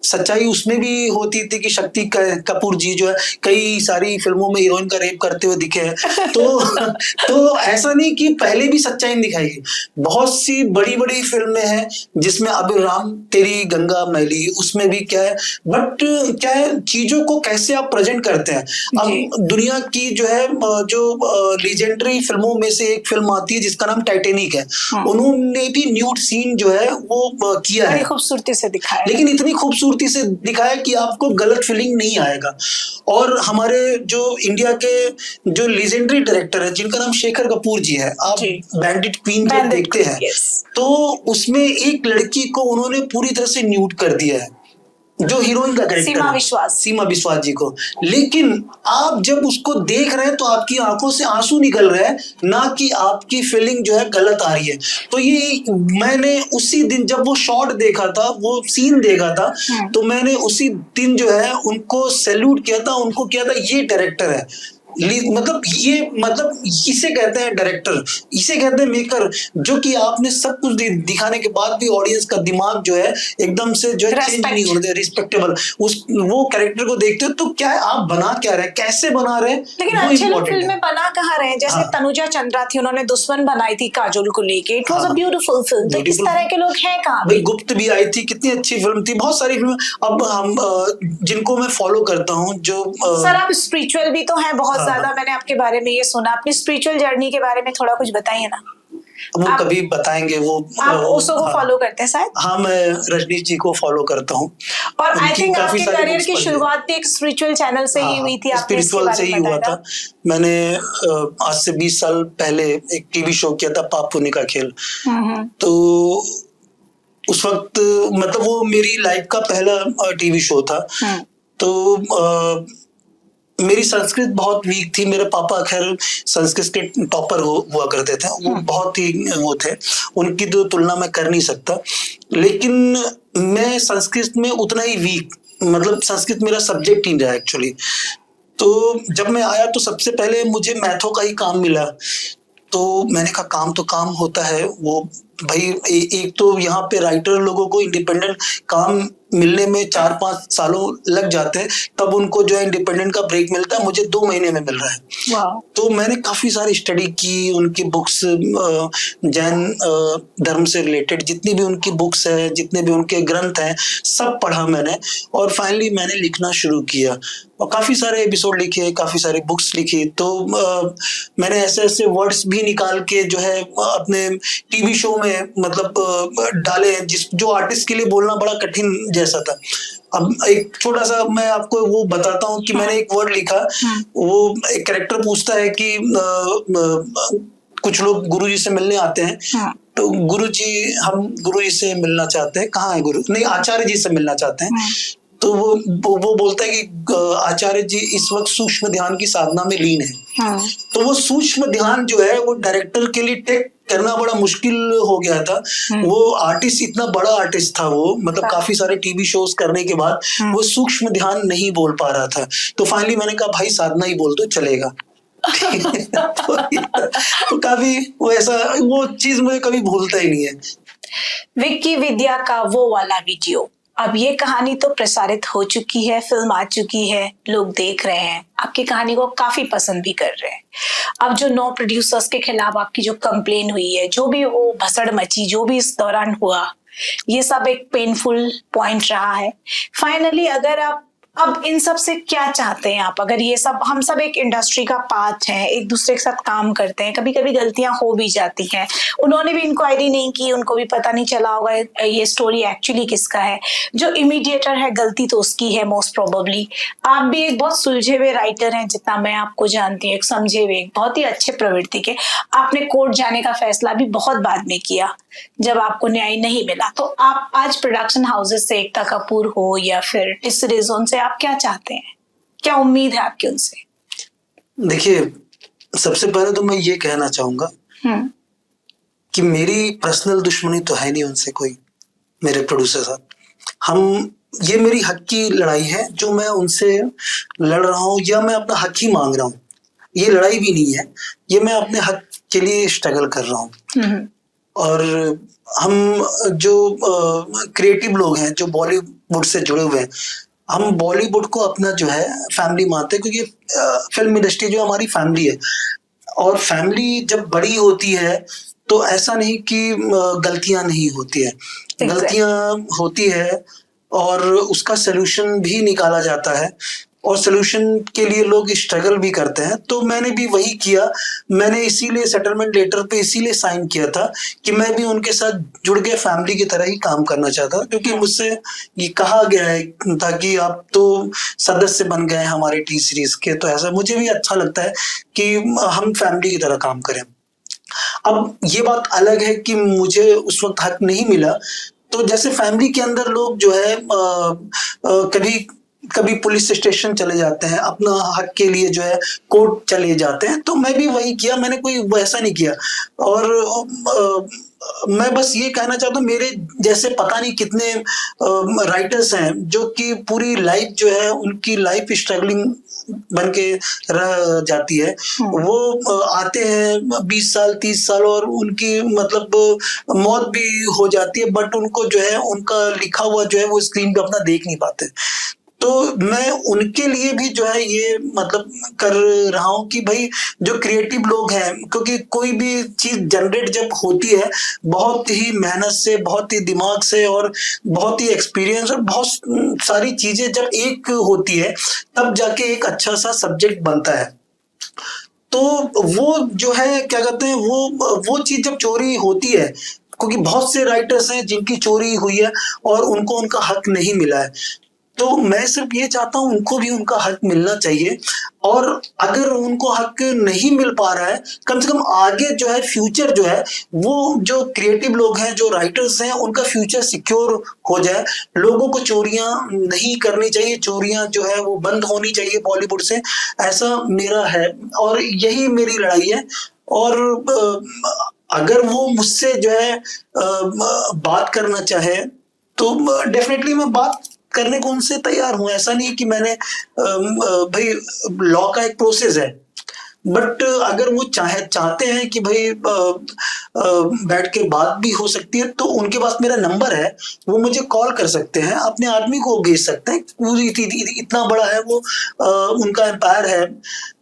सच्चाई उसमें भी होती थी कि शक्ति कपूर जी जो है कई सारी फिल्मों में हीरोइन का रेप करते हुए दिखे हैं। तो ऐसा नहीं कि पहले भी सच्चाई दिखाई गई। बहुत सी बड़ी बड़ी फिल्में हैं जिसमें अब राम तेरी गंगा मैली, उसमें भी क्या है, बट क्या है, चीजों को कैसे आप प्रेजेंट करते हैं। अब दुनिया की जो है जो लीजेंडरी फिल्मों में से एक फिल्म आती है जिसका नाम टाइटेनिक है। उन्होंने भी न्यूड सीन जो है वो किया है, खूबसूरती से दिखाया, लेकिन इतनी खूबसूरती से दिखाया कि आपको गलत फीलिंग नहीं आएगा। और हमारे जो इंडिया के जो लीजेंडरी डायरेक्टर है जिनका नाम शेखर कपूर जी है, आप बैंडिट क्वीन जब देखते हैं तो उसमें एक लड़की को उन्होंने पूरी तरह से न्यूड कर दिया है, जो हीरोइन का कैरेक्टर सीमा विश्वास जी को। लेकिन आप जब उसको देख रहे हैं तो आपकी आंखों से आंसू निकल रहे हैं, ना कि आपकी फीलिंग जो है गलत आ रही है। तो ये मैंने उसी दिन जब वो शॉट देखा था, वो सीन देखा था, तो मैंने उसी दिन जो है उनको सैल्यूट किया था, उनको किया था ये डायरेक्टर है। मतलब इसे कहते हैं डायरेक्टर, इसे कहते हैं मेकर, जो कि आपने सब कुछ दिखाने के बाद भी ऑडियंस का दिमाग जो है एकदम से जो है चेंज नहीं होने दे, रिस्पेक्टेबल उस वो कैरेक्टर को देखते हो तो क्या है, आप बना क्या रहे हैं, कैसे बना रहे हैं, लेकिन वो अच्छे लोग इम्पोर्टेंट फिल्म में है। बना कहाँ रहे हैं, जैसे हाँ। तनुजा चंद्रा थी, उन्होंने दुश्मन बनाई थी काजोल को लेके, इट वाज अ हाँ, ब्यूटीफुल फिल्म। तो इस ब्यूटीफुल। तरह के लोग हैं कहाँ भाई भी? गुप्त भी आई थी, कितनी अच्छी फिल्म थी, बहुत सारी फिल्म। अब हम जिनको मैं फॉलो करता हूँ जो सर आप स्पिरिचुअल भी तो हैं बहुत हाँ, ज्यादा, हाँ। मैंने आपके बारे में ये सुना, अपनी स्पिरिचुअल जर्नी के बारे में थोड़ा कुछ बताइए ना। वो आप कभी बताएंगे वो आप ओशो को हाँ। फॉलो करते हैं शायद, हाँ, मैं रजनीश जी को फॉलो करता हूँ, और आई उनकी थिंक काफी आपके सारी करियर बुक्स की पढ़ी है। शुरुआत भी एक स्पिरिचुअल चैनल से ही हाँ, हुई थी, हाँ, आपने इसके स्पिरिचुअल बारे से में ही हुआ बताया था। मैंने आज से 20 साल पहले एक टीवी शो किया था, पाप पुण्य का खेल। था। तो उस वक्त मतलब वो मेरी लाइफ का पहला टीवी शो था। तो मेरी संस्कृत बहुत वीक थी, मेरे पापा खैर संस्कृत के टॉपर हुआ करते थे, वो बहुत ही वो थे, उनकी तो तुलना मैं कर नहीं सकता, लेकिन मैं संस्कृत में उतना ही वीक, मतलब संस्कृत मेरा सब्जेक्ट ही रहा एक्चुअली। तो जब मैं आया तो सबसे पहले मुझे मैथों का ही काम मिला, तो मैंने कहा काम तो काम होता है वो भाई, एक तो यहाँ पे राइटर लोगों को इंडिपेंडेंट काम मिलने में 4-5 सालों लग जाते हैं, तब उनको जो है इंडिपेंडेंट का ब्रेक मिलता है, मुझे 2 महीने में मिल रहा है। तो मैंने काफी सारी स्टडी की, उनकी बुक्स, जैन धर्म से रिलेटेड जितनी भी उनकी बुक्स है, जितने भी उनके ग्रंथ हैं, सब पढ़ा मैंने, और फाइनली मैंने लिखना शुरू किया और काफी सारे एपिसोड लिखे, काफी सारी बुक्स लिखी। तो मैंने ऐसे ऐसे वर्ड्स भी निकाल के जो है अपने टीवी शो में मतलब डाले, जो आर्टिस्ट के लिए बोलना बड़ा कठिन जैसा था। अब एक छोटा सा मैं आपको वो बताता हूँ कि मैंने एक वर्ड लिखा, वो एक कैरेक्टर पूछता है कि कुछ लोग गुरुजी से मिलने आते हैं, तो गुरुजी, हम गुरुजी से मिलना चाहते हैं, कहाँ है गुरु, नहीं आचार्य जी से मिलना चाहते हैं। तो वो बोलता है कि आचार्य जी इस वक्त सूक्ष्म ध्यान की साधना में लीन है। तो वो सूक्ष्म ध्यान जो है वो डायरेक्टर के लिए टेक करना बड़ा मुश्किल हो गया था। वो आर्टिस्ट इतना बड़ा आर्टिस्ट था, वो मतलब काफी सारे टीवी शोज करने के बाद वो सूक्ष्म ध्यान नहीं बोल पा रहा था। तो फाइनली मैंने कहा भाई साधना ही बोल दो, चलेगा। तो काफी वो ऐसा, वो चीज मुझे कभी भूलता ही नहीं है। विक्की विद्या का वो वाला वीडियो, अब ये कहानी तो प्रसारित हो चुकी है, फिल्म आ चुकी है, लोग देख रहे हैं, आपकी कहानी को काफी पसंद भी कर रहे हैं। अब जो 9 प्रोड्यूसर्स के खिलाफ आपकी जो कंप्लेन हुई है, जो भी वो भसड़ मची, जो भी इस दौरान हुआ, ये सब एक पेनफुल पॉइंट रहा है। फाइनली अगर आप अब इन सब से क्या चाहते हैं आप, अगर ये सब, हम सब एक इंडस्ट्री का पार्ट हैं, एक दूसरे के साथ काम करते हैं, कभी कभी गलतियां हो भी जाती हैं, उन्होंने भी इंक्वायरी नहीं की, उनको भी पता नहीं चला होगा ये स्टोरी एक्चुअली किसका है, जो इमीडिएटर है गलती तो उसकी है मोस्ट प्रोबेबली। आप भी एक बहुत सुलझे हुए राइटर हैं, जितना मैं आपको जानती हूँ, एक समझे हुए, एक बहुत ही अच्छे प्रवृत्ति के। आपने कोर्ट जाने का फैसला भी बहुत बाद में किया जब आपको न्याय नहीं मिला। तो आप आज प्रोडक्शन हाउसेस से, एकता कपूर हो या फिर इस रिजोन से, आप क्या चाहते हैं, क्या उम्मीद है आपकी उनसे? देखिए, सबसे पहले तो मैं ये कहना चाहूंगा कि मेरी पर्सनल दुश्मनी तो है नहीं उनसे कोई, मेरे प्रोड्यूसर साहब। ये मेरी हक की लड़ाई है जो मैं उनसे लड़ रहा हूँ, या मैं अपना हक ही मांग रहा हूँ। ये लड़ाई भी नहीं है, ये मैं अपने हक के लिए स्ट्रगल कर रहा हूँ। और हम जो क्रिएटिव लोग हैं, जो बॉलीवुड से जुड़े हुए हैं, हम बॉलीवुड को अपना जो है फैमिली मानते हैं, क्योंकि फिल्म इंडस्ट्री जो हमारी फैमिली है, और फैमिली जब बड़ी होती है तो ऐसा नहीं कि गलतियां नहीं होती है, गलतियां होती है और उसका सलूशन भी निकाला जाता है, और सलूशन के लिए लोग स्ट्रगल भी करते हैं। तो मैंने भी वही किया, मैंने इसीलिए सेटलमेंट लेटर पे इसीलिए साइन किया था कि मैं भी उनके साथ जुड़ के फैमिली की तरह ही काम करना चाहता, क्योंकि मुझसे ये कहा गया है ताकि आप तो सदस्य बन गए हमारे टी सीरीज के, तो ऐसा मुझे भी अच्छा लगता है कि हम फैमिली की तरह काम करें। अब ये बात अलग है कि मुझे उस वक्त हक नहीं मिला, तो जैसे फैमिली के अंदर लोग जो है कभी कभी पुलिस स्टेशन चले जाते हैं, अपना हक के लिए जो है कोर्ट चले जाते हैं, तो मैं भी वही किया, मैंने कोई वैसा नहीं किया। और मैं बस ये कहना चाहता हूँ, मेरे जैसे पता नहीं कितने राइटर्स हैं जो कि पूरी लाइफ जो है उनकी लाइफ स्ट्रगलिंग बन के रह जाती है। वो आते हैं 20 साल 30 साल और उनकी मतलब मौत भी हो जाती है, बट उनको जो है उनका लिखा हुआ जो है वो स्क्रीन पे अपना देख नहीं पाते। तो मैं उनके लिए भी जो है ये मतलब कर रहा हूँ कि भाई जो क्रिएटिव लोग हैं, क्योंकि कोई भी चीज जनरेट जब होती है बहुत ही मेहनत से, बहुत ही दिमाग से और बहुत ही एक्सपीरियंस और बहुत सारी चीजें जब एक होती है तब जाके एक अच्छा सा सब्जेक्ट बनता है। तो वो जो है क्या कहते हैं, वो चीज जब चोरी होती है, क्योंकि बहुत से राइटर्स हैं जिनकी चोरी हुई है और उनको उनका हक नहीं मिला है, तो मैं सिर्फ ये चाहता हूं उनको भी उनका हक मिलना चाहिए। और अगर उनको हक नहीं मिल पा रहा है, कम से कम आगे जो है फ्यूचर जो है वो जो क्रिएटिव लोग हैं, जो राइटर्स हैं, उनका फ्यूचर सिक्योर हो जाए। लोगों को चोरियां नहीं करनी चाहिए, चोरियां जो है वो बंद होनी चाहिए बॉलीवुड से, ऐसा मेरा है और यही मेरी लड़ाई है। और अगर वो मुझसे जो है बात करना चाहे तो डेफिनेटली मैं बात करने को उनसे तैयार हूं। ऐसा नहीं कि मैंने भाई लॉ का एक प्रोसेस है, बट अगर वो चाहते हैं कि भाई बैठ के बात भी हो सकती है, तो उनके पास मेरा नंबर है, वो मुझे कॉल कर सकते हैं, अपने आदमी को भेज सकते हैं। इतना बड़ा है वो, उनका एम्पायर है,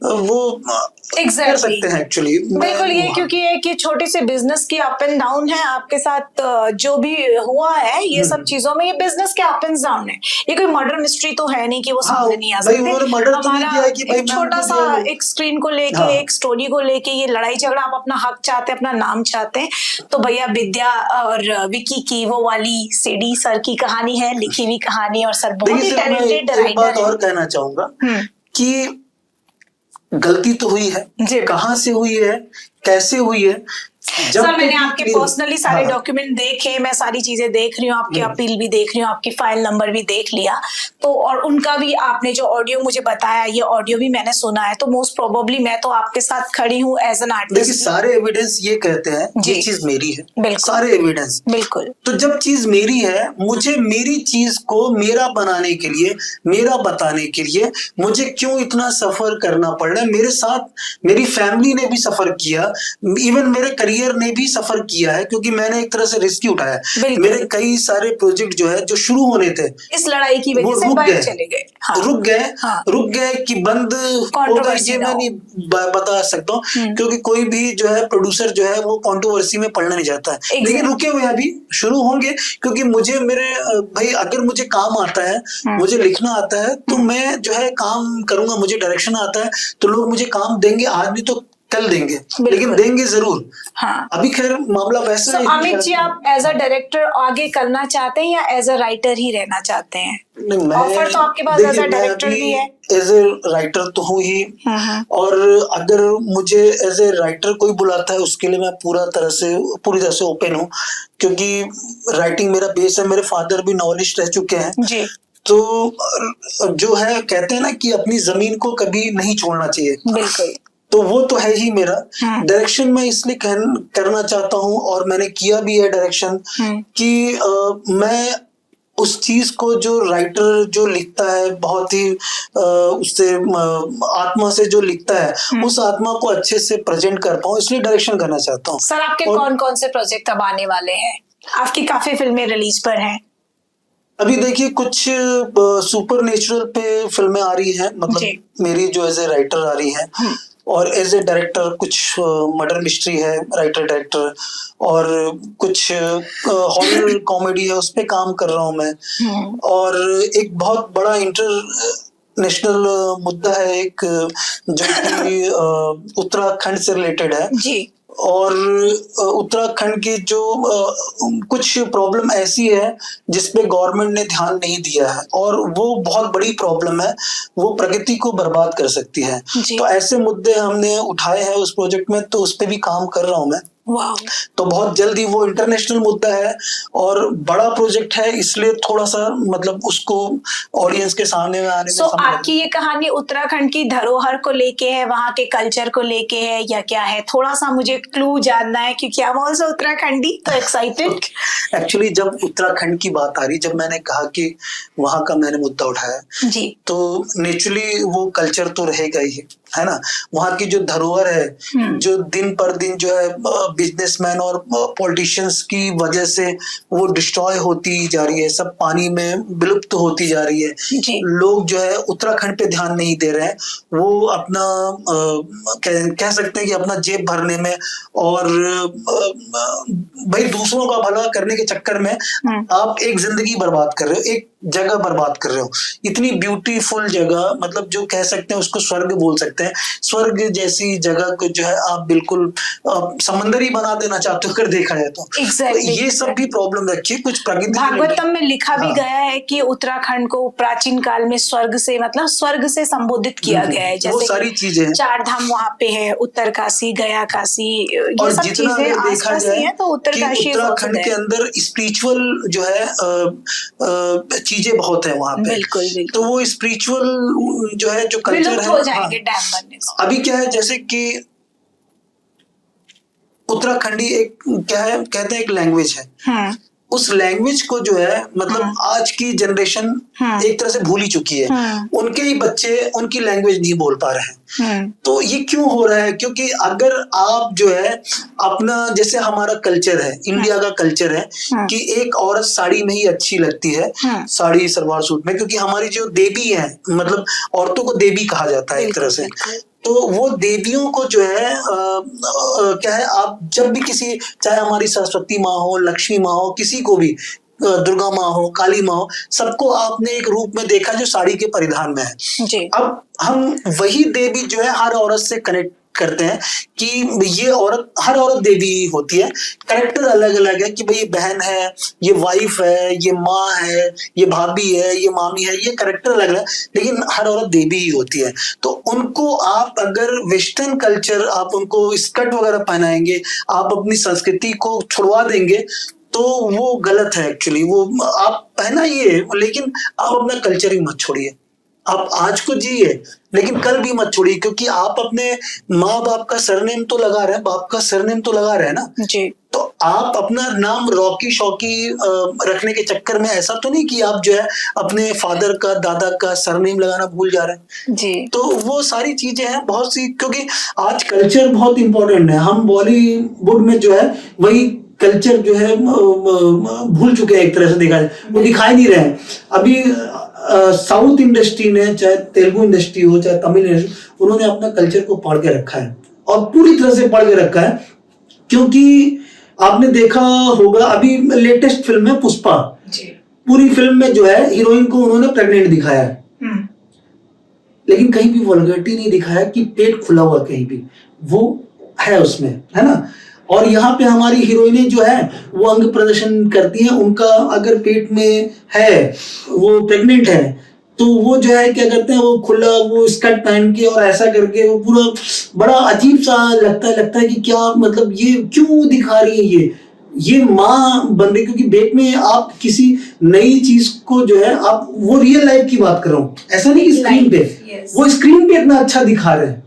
वो कर सकते हैं एक्चुअली। बिल्कुल, ये क्योंकि एक ये छोटी सी बिजनेस की अप एंड डाउन है। आपके साथ जो भी हुआ है ये सब चीजों में, ये बिजनेस के अप एंड डाउन है। ये कोई मर्डर मिस्ट्री तो है नहीं कि वो सामने नहीं आ सकते। हमारा एक छोटा सा एक स्क्रीन को लेके, एक स्टोरी को लेके ये लड़ाई झगड़ा, आप अपना हक चाहते हैं, अपना नाम चाहते हैं, तो भैया विद्या और विकी की वो वाली सीडी सर की कहानी है, लिखी हुई कहानी, और सर बहुत ही टैलेंटेड राइटर है। एक बात और कहना चाहूंगा कि गलती तो हुई है, कहाँ से हुई है, कैसे हुई है। सर मैंने आपके पर्सनली सारे डॉक्यूमेंट देखे, मैं सारी चीजें देख रही हूँ, आपकी अपील भी देख रही हूँ, आपकी फाइल नंबर भी देख लिया, तो और उनका भी आपने जो ऑडियो मुझे बताया, ये ऑडियो भी मैंने सुना है। तो मोस्ट प्रोबेबली मैं तो आपके साथ खड़ी हूँ एज एन आर्टिस्ट। देखिए सारे एविडेंस ये कहते हैं ये चीज मेरी है, बिल्कुल सारे एविडेंस बिल्कुल। तो जब चीज मेरी है, मुझे मेरी चीज को मेरा बनाने के लिए, मेरा बताने के लिए मुझे क्यों इतना सफर करना पड़ रहा है। मेरे साथ मेरी फैमिली ने भी सफर किया, इवन मेरे करियर ने भी सफर किया है, क्योंकि मैंने एक तरह से रिस्क उठाया। मेरे कई सारे प्रोजेक्ट जो है जो शुरू होने थे इस लड़ाई की वजह से बाहर चले गए, रुक गए कि बंद होगा, ये मैं नहीं बता सकता हूँ, क्योंकि कोई भी जो है प्रोड्यूसर जो है वो कंट्रोवर्सी में पड़ना नहीं चाहता है। लेकिन रुके हुए अभी शुरू होंगे, क्योंकि मुझे मेरे भाई अगर मुझे काम आता है, मुझे लिखना आता है, तो मैं जो है काम करूंगा। मुझे डायरेक्शन आता है तो लोग मुझे काम देंगे, आज नहीं तो कल देंगे, लेकिन देंगे जरूर। हाँ। अभी खैर मामला वैसा है। अमित जी, आप एज अ डायरेक्टर आगे करना चाहते हैं या एज अ राइटर ही रहना चाहते हैं? नहीं, ऑफर तो आपके पास एज अ डायरेक्टर भी है। एज ए राइटर तो हूँ ही, और अगर मुझे एज ए राइटर कोई बुलाता है उसके लिए मैं पूरी तरह से ओपन हूँ, क्योंकि राइटिंग मेरा बेस है। मेरे फादर भी नॉवेलिस्ट रह चुके हैं जी। तो जो है कहते हैं ना कि अपनी जमीन को कभी नहीं छोड़ना चाहिए, बिल्कुल। तो वो तो है ही मेरा। डायरेक्शन मैं इसलिए करना चाहता हूँ, और मैंने किया भी है डायरेक्शन, कि मैं उस चीज को जो राइटर जो लिखता है बहुत ही उससे आत्मा से जो लिखता है, उस आत्मा को अच्छे से प्रेजेंट कर पाऊँ, इसलिए डायरेक्शन करना चाहता हूँ। सर आपके कौन कौन से प्रोजेक्ट अब आने वाले हैं? आपकी काफी फिल्में रिलीज पर हैं। अभी देखिए कुछ सुपर नेचुरल पे फिल्में आ रही हैं, मतलब मेरी जो एज ए राइटर आ रही है, और एज ए डायरेक्टर कुछ मर्डर मिस्ट्री है, राइटर डायरेक्टर, और कुछ हॉरर कॉमेडी है, उस पे काम कर रहा हूँ मैं। और एक बहुत बड़ा इंटरनेशनल मुद्दा है एक, जो कि उत्तराखंड से रिलेटेड है जी। और उत्तराखंड की जो कुछ प्रॉब्लम ऐसी है जिसपे गवर्नमेंट ने ध्यान नहीं दिया है, और वो बहुत बड़ी प्रॉब्लम है, वो प्रकृति को बर्बाद कर सकती है। तो ऐसे मुद्दे हमने उठाए हैं उस प्रोजेक्ट में, तो उस पे भी काम कर रहा हूं मैं। वाह। तो बहुत जल्दी वो इंटरनेशनल मुद्दा है और बड़ा प्रोजेक्ट है, इसलिए थोड़ा सा मतलब उसको ऑडियंस के सामने में आने में सो समय आपकी ये कहानी उत्तराखंड की धरोहर को लेके है, वहाँ के कल्चर को लेके है या क्या है? थोड़ा सा मुझे क्लू जानना है क्योंकि आई एम आल्सो उत्तराखंडी, तो एक्साइटेड। एक्चुअली जब उत्तराखंड की बात आ रही, जब मैंने कहा कि वहाँ का मैंने मुद्दा उठाया, जी। तो नेचुरली वो कल्चर तो रहेगा ही, है ना। वहाँ की जो धरोहर है, जो दिन पर दिन जो है बिजनेसमैन और पॉलिटिशियंस की वजह से वो डिस्ट्रॉय होती जा रही है, सब पानी में विलुप्त होती जा रही है। जी। लोग जो है उत्तराखंड पे ध्यान नहीं दे रहे हैं, वो अपना कह सकते हैं कि अपना जेब भरने में और भाई दूसरों का भला करने के चक्कर में आप एक जिंदगी बर्बाद कर रहे हो, एक जगह बर्बाद कर रहे हो। इतनी ब्यूटीफुल जगह, मतलब जो कह सकते हैं उसको स्वर्ग बोल सकते हैं, स्वर्ग जैसी जगह को जो है आप बिल्कुल समंदर ही बना देना चाहते हो अगर देखा जाए तो। Exactly, तो ये सब भी प्रॉब्लम रखिए, कुछ प्रकृति भागवतम में लिखा भी गया है कि उत्तराखंड को प्राचीन काल में स्वर्ग से, मतलब स्वर्ग से संबोधित किया गया है। वो जैसे सारी चीजें, चार धाम वहाँ पे है, उत्तर काशी, गया काशी, ये और सब जितना चीजें अगर देखा आसपास ही जाए है, तो उत्तर कि काशी उत्तराखंड के अंदर स्पिरिचुअल जो है चीजें बहुत है वहां पे। बिल्कुल बिल्कुल। तो वो स्पिरिचुअल जो है, जो कल्चर विलुप्त है, हो जाएंगे डैम बनने से। अभी क्या है, जैसे कि उत्तराखंडी एक क्या है, कहते हैं एक लैंग्वेज है, उस लैंग्वेज को जो है मतलब आज की जनरेशन एक तरह से भूल ही चुकी है। उनके ही बच्चे उनकी लैंग्वेज नहीं बोल पा रहे हैं। तो ये क्यों हो रहा है? क्योंकि अगर आप जो है अपना, जैसे हमारा कल्चर है, इंडिया का कल्चर है कि एक औरत साड़ी में ही अच्छी लगती है, साड़ी सलवार सूट में, क्योंकि हमारी जो देवी है, मतलब औरतों को देवी कहा जाता है एक तरह से। तो वो देवियों को जो है क्या है, आप जब भी किसी, चाहे हमारी सरस्वती माँ हो, लक्ष्मी माँ हो, किसी को भी, दुर्गा माँ हो, काली माँ हो, सबको आपने एक रूप में देखा जो साड़ी के परिधान में है। जी। अब हम वही देवी जो है हर औरत से कनेक्ट करते हैं कि ये औरत, हर औरत देवी होती है, कैरेक्टर अलग अलग है कि भाई ये बहन है, ये वाइफ है, ये माँ है, ये भाभी है, ये मामी है, ये कैरेक्टर अलग अलग, लेकिन हर औरत देवी ही होती है। तो उनको आप अगर वेस्टर्न कल्चर, आप उनको स्कर्ट वगैरह पहनाएंगे, आप अपनी संस्कृति को छुड़वा देंगे, तो वो गलत है एक्चुअली। वो आप पहनाइए, लेकिन आप अपना कल्चर ही मत छोड़िए। आप आज को जिए, लेकिन कल भी मत छोड़िए, क्योंकि आप अपने माँ बाप का सरनेम तो लगा रहे हैं, बाप का सरनेम तो लगा रहे हैं ना जी। तो आप अपना नाम रॉकी शौकी रखने के चक्कर में ऐसा तो नहीं कि आप जो है अपने फादर का, दादा का सरनेम लगाना भूल जा रहे हैं। जी। तो वो सारी चीजें हैं बहुत सी, क्योंकि आज कल्चर बहुत इंपॉर्टेंट है। हम बॉलीवुड में जो है वही कल्चर जो है भूल चुके हैं एक तरह से, देखा जाए वो दिखाई नहीं रहे हैं अभी। साउथ इंडस्ट्री ने, चाहे तेलुगु इंडस्ट्री हो, चाहे तमिल इंडस्ट्री, उन्होंने अपना कल्चर को पढ़ के रखा है और पूरी तरह से पढ़ के रखा है। क्योंकि आपने देखा होगा अभी लेटेस्ट फिल्म है पुष्पा, पूरी फिल्म में जो है हीरोइन को उन्होंने प्रेग्नेंट दिखाया है, लेकिन कहीं भी वल्गैरिटी नहीं दिखाया कि पेट खुला हुआ, कहीं भी वो है उसमें, है ना। और यहाँ पे हमारी हीरोइनें जो है वो अंग प्रदर्शन करती हैं, उनका अगर पेट में है, वो प्रेग्नेंट है, तो वो जो है क्या करते हैं, वो खुला, वो स्कर्ट पहन के और ऐसा करके वो पूरा बड़ा अजीब सा लगता है कि क्या मतलब ये क्यों दिखा रही है ये माँ बन रही, क्योंकि पेट में आप किसी नई चीज को जो है, आप वो रियल लाइफ की बात कर रहा हूँ, ऐसा नहीं कि स्क्रीन पे, वो स्क्रीन पे इतना अच्छा दिखा रहे हैं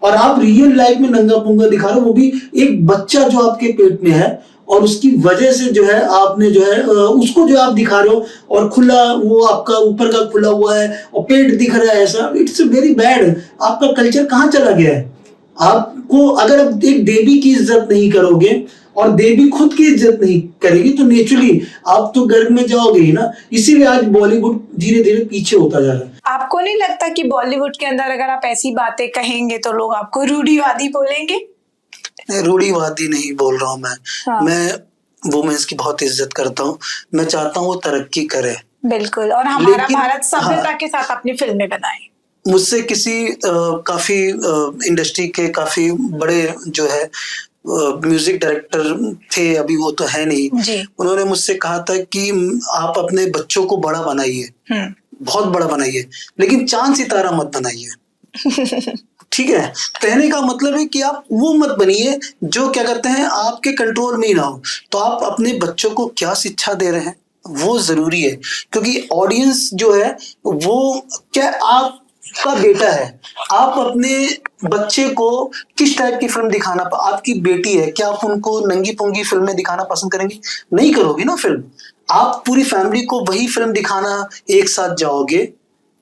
और आप रियल लाइफ में नंगा पुंगा दिखा रहे हो, वो भी एक बच्चा जो आपके पेट में है, और उसकी वजह से जो है आपने जो है उसको जो आप दिखा रहे हो, और खुला वो आपका ऊपर का खुला हुआ है और पेट दिख रहा है ऐसा, इट्स वेरी बैड। आपका कल्चर कहाँ चला गया है? आपको अगर आप एक देवी की इज्जत नहीं करोगे और देवी खुद की इज्जत नहीं करेगी, तो नेचुरली आप तो गर्भ में जाओगे ही ना। इसीलिए आज बॉलीवुड धीरे धीरे पीछे होता जा रहा है। आपको नहीं लगता कि बॉलीवुड के अंदर अगर आप ऐसी बातें कहेंगे तो लोग आपको रूढ़िवादी बोलेंगे? रूढ़िवादी नहीं बोल रहा हूँ मैं। हाँ। मैं वुमेन्स की बहुत इज्जत करता हूँ, मैं चाहता हूँ वो तरक्की करे। बिल्कुल, और हमारा भारत सभ्यता के साथ अपनी फिल्में बनाए। मुझसे किसी काफी इंडस्ट्री के काफी बड़े जो है म्यूजिक डायरेक्टर थे, अभी वो तो है नहीं, उन्होंने मुझसे कहा था कि आप अपने बच्चों को बड़ा बनाइए, बहुत बड़ा बनाइए, लेकिन चांद सितारा मत बनाइए। ठीक है, कहने का मतलब है कि आप वो मत बनिए जो क्या कहते हैं आपके कंट्रोल में ही ना हो। तो आप अपने बच्चों को क्या शिक्षा दे रहे हैं वो जरूरी है, क्योंकि ऑडियंस जो है वो क्या आपका बेटा है, आप अपने बच्चे को किस टाइप की फिल्म दिखाना, आपकी बेटी है, क्या आप उनको नंगी पुंगी फिल्में दिखाना पसंद करेंगे? नहीं करोगे ना फिल्म। आप पूरी फैमिली को वही फिल्म दिखाना एक साथ जाओगे।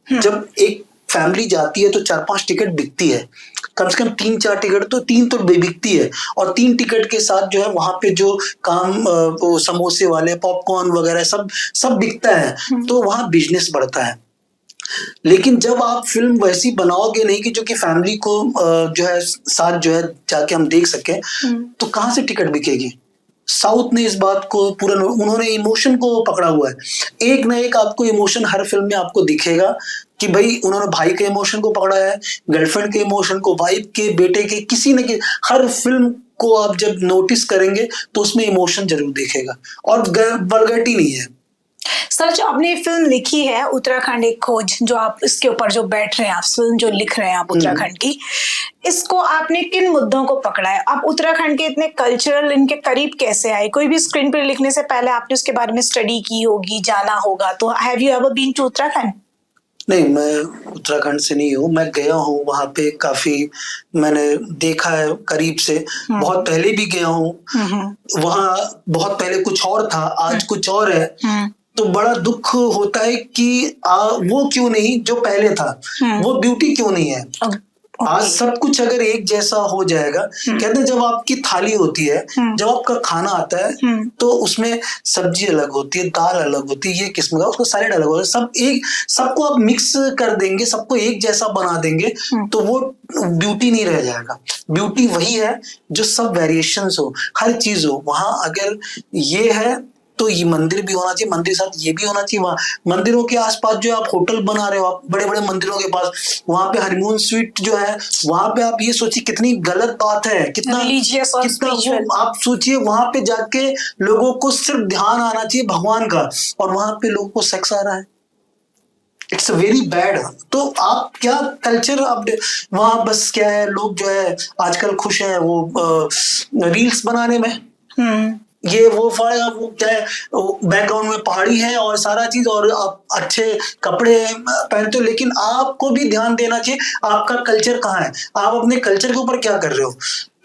जब एक फैमिली जाती है तो 4-5 टिकट बिकती है, कम से कम 3-4 टिकट तो 3 तो बिकती है, और 3 टिकट के साथ जो है वहां पे जो काम वो समोसे वाले पॉपकॉर्न वगैरह सब सब बिकता है, तो वहां बिजनेस बढ़ता है। लेकिन जब आप फिल्म वैसी बनाओगे नहीं कि जो कि फैमिली को जो है साथ जो है जाके हम देख सके, तो कहाँ से टिकट बिकेगी? साउथ ने इस बात को पूरा, उन्होंने इमोशन को पकड़ा हुआ है। एक ना एक आपको इमोशन हर फिल्म में आपको दिखेगा कि भाई उन्होंने भाई के इमोशन को पकड़ा है, गर्लफ्रेंड के इमोशन को, वाइफ के, बेटे के, किसी न किसी, हर फिल्म को आप जब नोटिस करेंगे तो उसमें इमोशन जरूर दिखेगा, और वल्गैरिटी नहीं है। सर, जो आपने फिल्म लिखी है उत्तराखंड एक खोज, जो आप इसके ऊपर जो बैठ रहे हैं, आप फिल्म जो लिख रहे हैं आप उत्तराखंड की, इसको आपने किन मुद्दों को पकड़ा है? आप उत्तराखंड के इतने कल्चरल इनके करीब कैसे आए? कोई भी स्क्रीन प्ले लिखने से पहले आपने उसके बारे में स्टडी की होगी, जाना होगा, तो have you ever been to Uttarakhand? नहीं, मैं उत्तराखंड से नहीं हूँ, मैं गया हूँ वहां पे, काफी मैंने देखा है करीब से, बहुत पहले भी गया हूँ। वहाँ बहुत पहले कुछ और था, आज कुछ और है, तो बड़ा दुख होता है कि वो क्यों नहीं जो पहले था, वो ब्यूटी क्यों नहीं है। आज सब कुछ अगर एक जैसा हो जाएगा, कहते हैं जब आपकी थाली होती है, जब आपका खाना आता है तो उसमें सब्जी अलग होती है, दाल अलग होती है, ये किस्म का, उसका सैलेड अलग होता है, सब एक, सबको आप मिक्स कर देंगे, सबको एक जैसा बना देंगे, तो वो ब्यूटी नहीं रह जाएगा। ब्यूटी वही है जो सब वेरिएशंस हो, हर चीज हो। वहां अगर ये है तो ये मंदिर भी होना चाहिए, मंदिर के साथ ये भी होना चाहिए। वहाँ मंदिरों के आसपास जो आप होटल बना रहे हो, आप बड़े बड़े मंदिरों के पास, वहां पे हनीमून स्वीट जो है, वहां पे आप ये सोचिए कितनी गलत बात है, कितना वो आप सोचिए, वहां पे जाके लोगों को सिर्फ ध्यान आना चाहिए भगवान का, और वहां पे लोगों को सेक्स आ रहा है। It's very bad. तो आप क्या कल्चर, आप वहां बस क्या है, लोग जो है आजकल खुश हैं वो रील्स बनाने में, ये वो क्या है, बैकग्राउंड में पहाड़ी है और सारा चीज, और आप अच्छे कपड़े पहनते हो, लेकिन आपको भी ध्यान देना चाहिए आपका कल्चर कहाँ है, आप अपने कल्चर के ऊपर क्या कर रहे हो।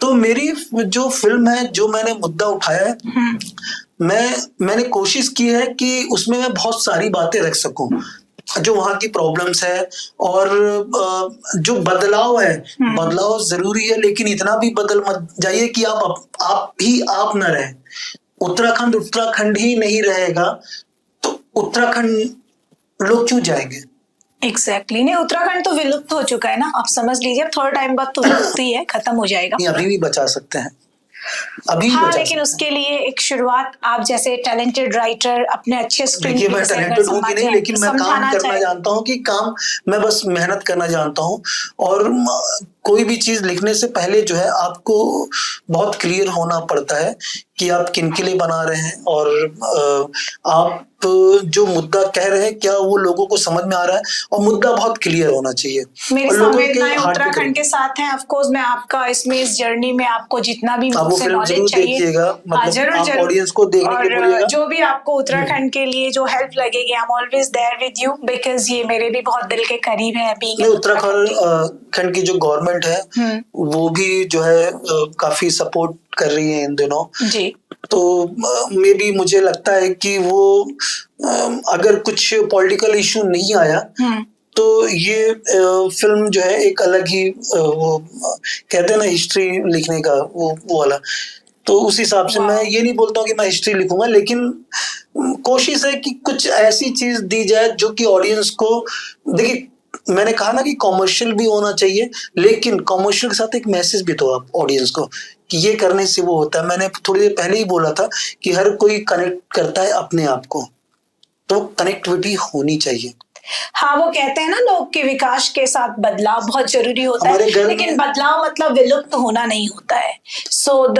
तो मेरी जो फिल्म है, जो मैंने मुद्दा उठाया है, मैंने कोशिश की है कि उसमें मैं बहुत सारी बातें रख सकूं, जो वहाँ की प्रॉब्लम्स है, और जो बदलाव है, बदलाव जरूरी है, लेकिन इतना भी बदल मत जाइए कि आप ही आप न रहे। उत्तराखंड उत्तराखंड ही नहीं रहेगा तो उत्तराखंड लोग क्यों जाएंगे? एग्जैक्टली नहीं, उत्तराखंड तो विलुप्त हो चुका है ना, आप समझ लीजिए, थोड़ा टाइम बाद तो विलुप्त ही है, खत्म हो जाएगा। नहीं, अभी भी बचा सकते हैं, अभी हाँ, लेकिन उसके लिए एक शुरुआत, आप जैसे टैलेंटेड राइटर अपने अच्छे स्क्रीन, देखिए मैं टैलेंटेड हूँ कि नहीं, लेकिन मैं काम करना जानता हूँ, कि काम मैं बस मेहनत करना जानता हूँ, और कोई भी चीज लिखने से पहले जो है आपको बहुत क्लियर होना पड़ता है कि आप किन के लिए बना रहे हैं, और आप जो मुद्दा कह रहे हैं क्या वो लोगों को समझ में आ रहा है, और मुद्दा बहुत क्लियर होना चाहिए। मेरी संवेदनाएं उत्तराखंड के साथ हैं। ऑफ कोर्स मैं आपका इसमें इस जर्नी में आपको जितना भी मुझसे नॉलेज चाहिए, जरूर ऑडियंस को देखने के लिए बोलिएगा। जो भी आपको उत्तराखंड के लिए जो हेल्प लगेगी, I am always there with you, because ये मेरे भी बहुत दिल के करीब है। उत्तराखंड की जो गवर्नमेंट है वो भी जो है काफी सपोर्ट कर रही है इन दिनों जी। तो मे भी मुझे लगता है कि वो अगर कुछ पॉलिटिकल इशू नहीं आया तो ये फिल्म जो है एक अलग ही वो कहते हैं ना हिस्ट्री लिखने का वो वाला, तो उस हिसाब से मैं ये नहीं बोलता हूँ कि मैं हिस्ट्री लिखूंगा, लेकिन कोशिश है कि कुछ ऐसी चीज दी जाए जो कि ऑडियंस को, देखिए मैंने कहा ना कि कॉमर्शियल भी होना चाहिए, लेकिन कॉमर्शियल के साथ एक मैसेज भी दो आप ऑडियंस को कि ये करने से वो होता है। मैंने थोड़ी देर पहले ही बोला था कि हर कोई कनेक्ट करता है अपने आप को, तो कनेक्टिविटी होनी चाहिए। हाँ, वो कहते हैं ना लोग कि विकास के साथ बदलाव बहुत जरूरी होता हमारे है, घर लेकिन में बदलाव मतलब विलुप्त होना नहीं होता है. So the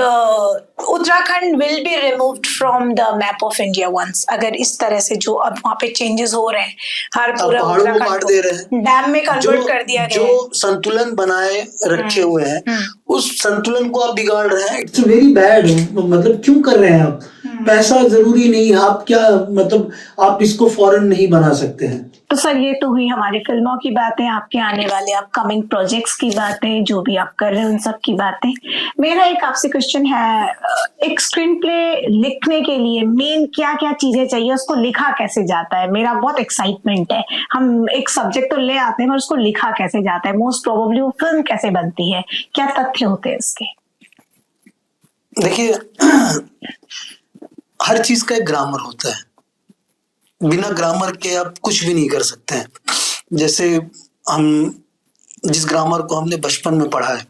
Uttarakhand will be removed from the map of India once, अगर इस तरह से जो अब वहाँ पे चेंजेस हो रहे हैं, हर आप पूरा पहाड़ों को उत्तराखंड काट को दे रहे हैं, डैम में जो कन्वर्ट कर दिया गया है. जो संतुलन बनाए रखे हुए हैं हम्म. उस संतुलन को आप बिगाड़ रहे हैं. It's very bad. मतलब क्यों कर रहे हैं आप? पैसा जरूरी नहीं, आप क्या मतलब आप इसको फौरन नहीं बना सकते हैं. तो सर, ये तो हुई हमारी फिल्मों की बातें, आपके आने वाले अपकमिंग प्रोजेक्ट्स की बातें, जो भी आप कर रहे हैं उन सब की बातें. मेरा एक आपसे क्वेश्चन है, एक स्क्रीन प्ले लिखने के लिए मेन क्या क्या चीजें चाहिए, उसको लिखा कैसे जाता है? मेरा बहुत एक्साइटमेंट है. हम एक सब्जेक्ट तो ले आते हैं, पर उसको लिखा कैसे जाता है? मोस्ट प्रोबेबली वो फिल्म कैसे बनती है? क्या तथ्य होते हैं इसके? देखिए, हर चीज का एक ग्रामर होता है. बिना ग्रामर के आप कुछ भी नहीं कर सकते हैं. जैसे हम जिस ग्रामर को हमने बचपन में पढ़ा है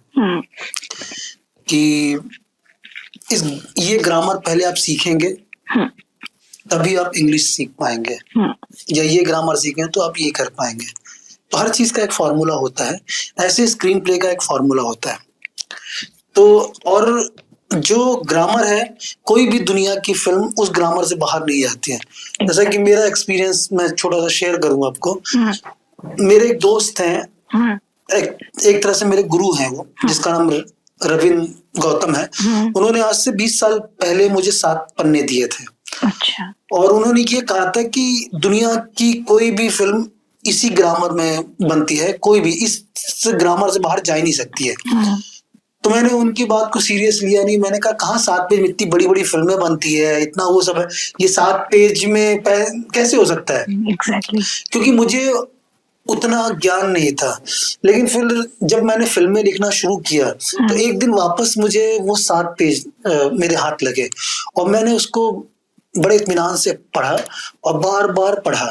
कि इस ये ग्रामर पहले आप सीखेंगे तभी आप इंग्लिश सीख पाएंगे, या ये ग्रामर सीखें तो आप ये कर पाएंगे. तो हर चीज का एक फॉर्मूला होता है. ऐसे स्क्रीन प्ले का एक फॉर्मूला होता है. तो और जो ग्रामर है, कोई भी दुनिया की फिल्म उस ग्रामर से बाहर नहीं जाती है. जैसा कि मेरा एक्सपीरियंस मैं छोटा सा शेयर करूंगा आपको. मेरे एक दोस्त हैं, एक तरह से मेरे गुरु हैं वो, जिसका नाम रविंद्र गौतम है. उन्होंने आज से 20 साल पहले मुझे 7 पन्ने दिए थे. अच्छा. और उन्होंने ये कहा था कि दुनिया की कोई भी फिल्म इसी ग्रामर में बनती है, कोई भी इस ग्रामर से बाहर जा ही नहीं सकती है. तो मैंने उनकी बात को सीरियस लिया नहीं. मैंने कहा, कहाँ 7 पेज में इतनी बड़ी बड़ी फिल्में बनती है, इतना वो सब है, ये 7 पेज में कैसे हो सकता है? एग्जैक्टली. क्योंकि मुझे उतना ज्ञान नहीं था. लेकिन फिर जब मैंने फिल्में लिखना शुरू किया तो एक दिन वापस मुझे वो 7 पेज मेरे हाथ लगे और मैंने उसको बड़े इत्मीनान से पढ़ा और बार बार पढ़ा.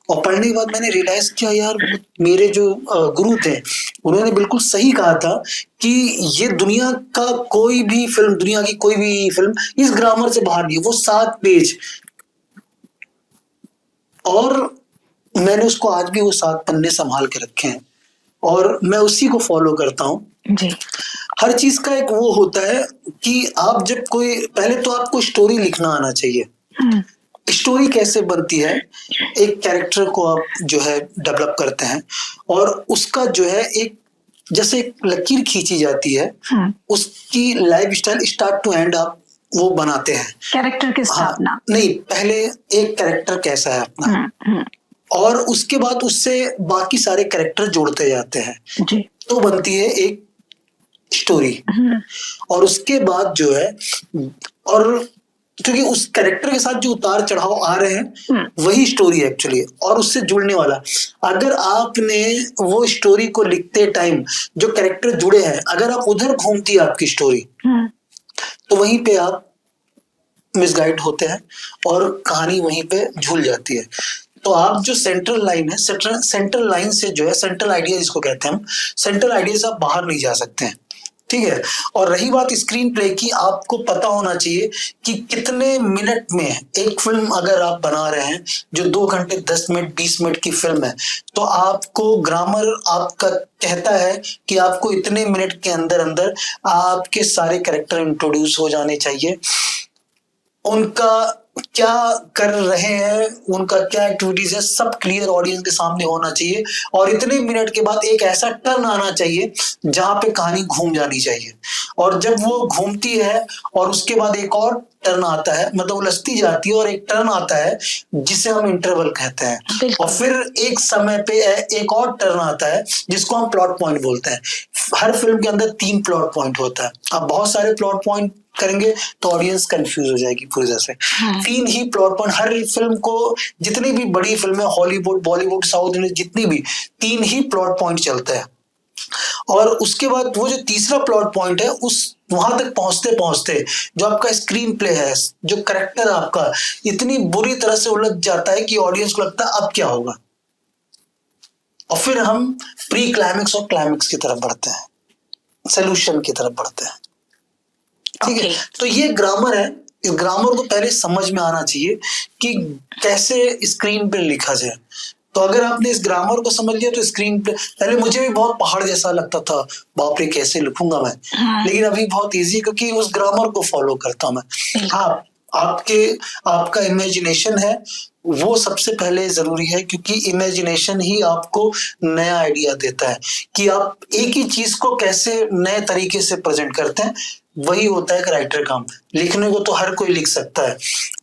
और पढ़ने के बाद मैंने रियलाइज किया, यार मेरे जो गुरु थे उन्होंने बिल्कुल सही कहा था कि ये दुनिया का कोई भी फिल्म, दुनिया की कोई भी फिल्म इस ग्रामर से बाहर नहीं है. वो 7 पेज. और मैंने उसको आज भी वो 7 पन्ने संभाल के रखे हैं और मैं उसी को फॉलो करता हूँ. जी. हर चीज का एक वो होता है कि आप जब कोई, पहले तो आपको स्टोरी लिखना आना चाहिए. स्टोरी कैसे बनती है? एक कैरेक्टर को आप जो है डेवलप करते हैं और उसका जो है एक जैसे एक लकीर खींची जाती है, उसकी life style start to end आप वो बनाते हैं. कैरेक्टर की स्थापना. नहीं, पहले एक कैरेक्टर कैसा है अपना, और उसके बाद उससे बाकी सारे कैरेक्टर जोड़ते जाते हैं. जी. तो बनती है एक स्टोरी. और उसके बाद जो है, और क्योंकि उस कैरेक्टर के साथ जो उतार चढ़ाव आ रहे हैं वही स्टोरी एक्चुअली, और उससे जुड़ने वाला. अगर आपने वो स्टोरी को लिखते टाइम जो कैरेक्टर जुड़े हैं, अगर आप उधर घूमती है आपकी स्टोरी, तो वहीं पे आप मिसगाइड होते हैं और कहानी वहीं पे झूल जाती है. तो आप जो सेंट्रल लाइन है, सेंट्रल लाइन से जो है, सेंट्रल आइडिया जिसको कहते हैं हम, सेंट्रल आइडिया से आप बाहर नहीं जा सकते हैं. ठीक है. और रही बात स्क्रीन प्ले की, आपको पता होना चाहिए कि कितने मिनट में एक फिल्म अगर आप बना रहे हैं जो 2 घंटे 10 मिनट 20 मिनट की फिल्म है, तो आपको ग्रामर आपका कहता है कि आपको इतने मिनट के अंदर अंदर आपके सारे कैरेक्टर इंट्रोड्यूस हो जाने चाहिए. उनका क्या कर रहे हैं, उनका क्या एक्टिविटीज है, सब क्लियर ऑडियंस के सामने होना चाहिए. और इतने मिनट के बाद एक ऐसा टर्न आना चाहिए जहां पे कहानी घूम जानी चाहिए. और जब वो घूमती है और उसके बाद एक और टर्न आता है, मतलब उलझती जाती है और एक टर्न आता है जिसे हम इंटरवल कहते हैं. और फिर एक समय पे एक और टर्न आता है जिसको हम प्लॉट पॉइंट बोलते हैं. हर फिल्म के अंदर 3 प्लॉट पॉइंट होता है. आप बहुत सारे प्लॉट पॉइंट करेंगे तो ऑडियंस कंफ्यूज हो जाएगी पूरी तरह से. 3 ही प्लॉट पॉइंट हर फिल्म को, जितनी भी बड़ी फिल्में हॉलीवुड, बॉलीवुड, साउथ इंडियन, जितनी भी, 3 ही प्लॉट पॉइंट चलता है. और उसके बाद वो जो तीसरा प्लॉट पॉइंट है, उस वहां तक पहुंचते पहुंचते जो आपका स्क्रीन प्ले है, जो कैरेक्टर आपका इतनी बुरी तरह से उलझ जाता है कि ऑडियंस को लगता है अब क्या होगा. और फिर हम प्री क्लाइमेक्स और क्लाइमेक्स की तरफ बढ़ते हैं, सोल्यूशन की तरफ बढ़ते हैं. ठीक है. तो ये ग्रामर है. इस ग्रामर को पहले समझ में आना चाहिए कि कैसे स्क्रीन पे लिखा जाए. तो अगर आपने इस ग्रामर को समझ लिया तो स्क्रीन पे, पहले मुझे भी बहुत पहाड़ जैसा लगता था, बाप रे कैसे लिखूंगा मैं, लेकिन अभी बहुत इजी है क्योंकि उस ग्रामर को फॉलो करता हूं मैं। हाँ, आपका इमेजिनेशन है वो सबसे पहले जरूरी है, क्योंकि इमेजिनेशन ही आपको नया आइडिया देता है कि आप एक ही चीज को कैसे नए तरीके से प्रेजेंट करते हैं। वही होता है एक राइटर काम। लिखने को तो हर कोई लिख सकता है,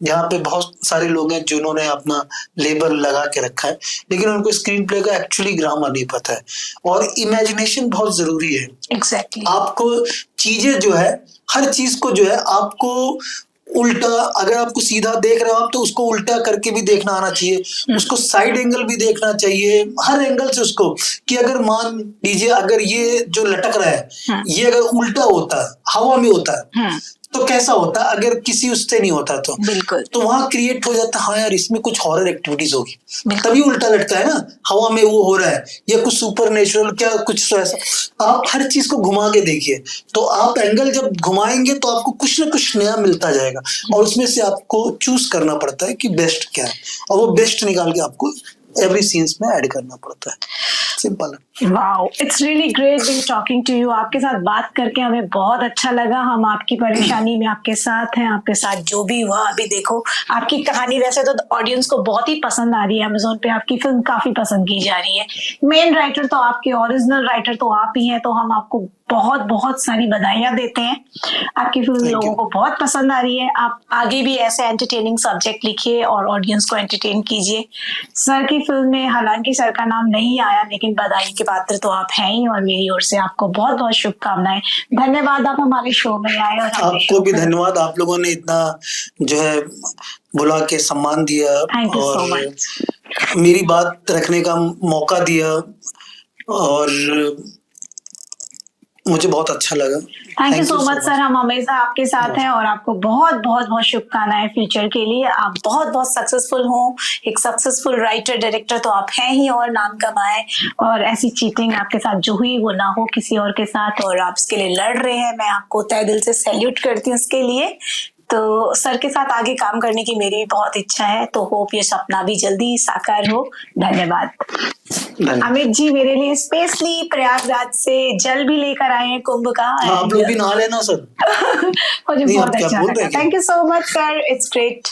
यहाँ पे बहुत सारे लोग हैं जिन्होंने अपना लेबल लगा के रखा है, लेकिन उनको स्क्रीन प्ले का एक्चुअली ग्रामर नहीं पता है। और इमेजिनेशन बहुत जरूरी है। एग्जैक्टली आपको चीजें जो है, हर चीज को जो है आपको उल्टा, अगर आपको सीधा देख रहे हो आप तो उसको उल्टा करके भी देखना आना चाहिए, उसको साइड एंगल भी देखना चाहिए, हर एंगल से उसको, कि अगर मान लीजिए अगर ये जो लटक रहा है ये अगर उल्टा होता है, हवा में होता है तो कैसा होता, अगर किसी उससे नहीं होता तो बिल्कुल, तो वहां क्रिएट हो जाता, हाँ यार इसमें कुछ हॉरर एक्टिविटीज होगी, तभी उल्टा लटका है ना, हवा में वो हो रहा है या कुछ सुपर नेचुरल क्या कुछ तो ऐसा। आप हर चीज को घुमा के देखिए, तो आप एंगल जब घुमाएंगे तो आपको कुछ ना कुछ नया मिलता जाएगा, और उसमें से आपको चूज करना पड़ता है कि बेस्ट क्या है, और वो बेस्ट निकाल के आपको एवरी सीन्स में ऐड करना पड़ता है। सिंपल है। Wow, it's really great being talking to you. आपके साथ बात करके हमें बहुत अच्छा लगा। हम आपकी परेशानी में आपके साथ हैं, आपके साथ जो भी हुआ अभी देखो आपकी कहानी वैसे तो ऑडियंस को बहुत ही पसंद आ रही है, अमेज़न पे आपकी फिल्म काफी पसंद की जा रही है। मेन राइटर तो आपके, ओरिजिनल राइटर तो आप ही हैं, तो हम आपको बहुत बहुत सारी बधाइयां देते हैं। आपकी फिल्म लोगों को बहुत पसंद आ रही है। आप आगे भी ऐसे एंटरटेनिंग सब्जेक्ट लिखिए और ऑडियंस को एंटरटेन कीजिए। सर की फिल्म में हालांकि सर का नाम नहीं आया, लेकिन बधाई के पात्र तो आप हैं ही, और मेरी ओर से आपको बहुत बहुत शुभकामनाएं। धन्यवाद आप हमारे शो में आए। और आपको भी धन्यवाद, आप लोगों ने इतना जो है बुला के सम्मान दिया थैंक यू सो और मच, मेरी बात रखने का मौका दिया, और मुझे बहुत अच्छा लगा। Thank you so much sir. हम हमेशा आपके साथ हैं और आपको बहुत बहुत बहुत शुभकामनाएं फ्यूचर के लिए। आप बहुत बहुत सक्सेसफुल हो, एक सक्सेसफुल राइटर डायरेक्टर तो आप हैं ही, और नाम कमाए, और ऐसी चीटिंग आपके साथ जो हुई वो ना हो किसी और के साथ, और आप इसके लिए लड़ रहे हैं। मैं आपको तहे दिल से सैल्यूट करती हूँ इसके लिए। तो सर के साथ आगे काम करने की मेरी भी बहुत इच्छा है, तो होप ये सपना भी जल्दी साकार हो। धन्यवाद। अमित जी मेरे लिए स्पेशली प्रयागराज से जल भी लेकर आए हैं कुंभ का। आप लोग भी नहा लेना सर। मुझे बहुत अच्छा लगा। Thank you so much sir, it's great.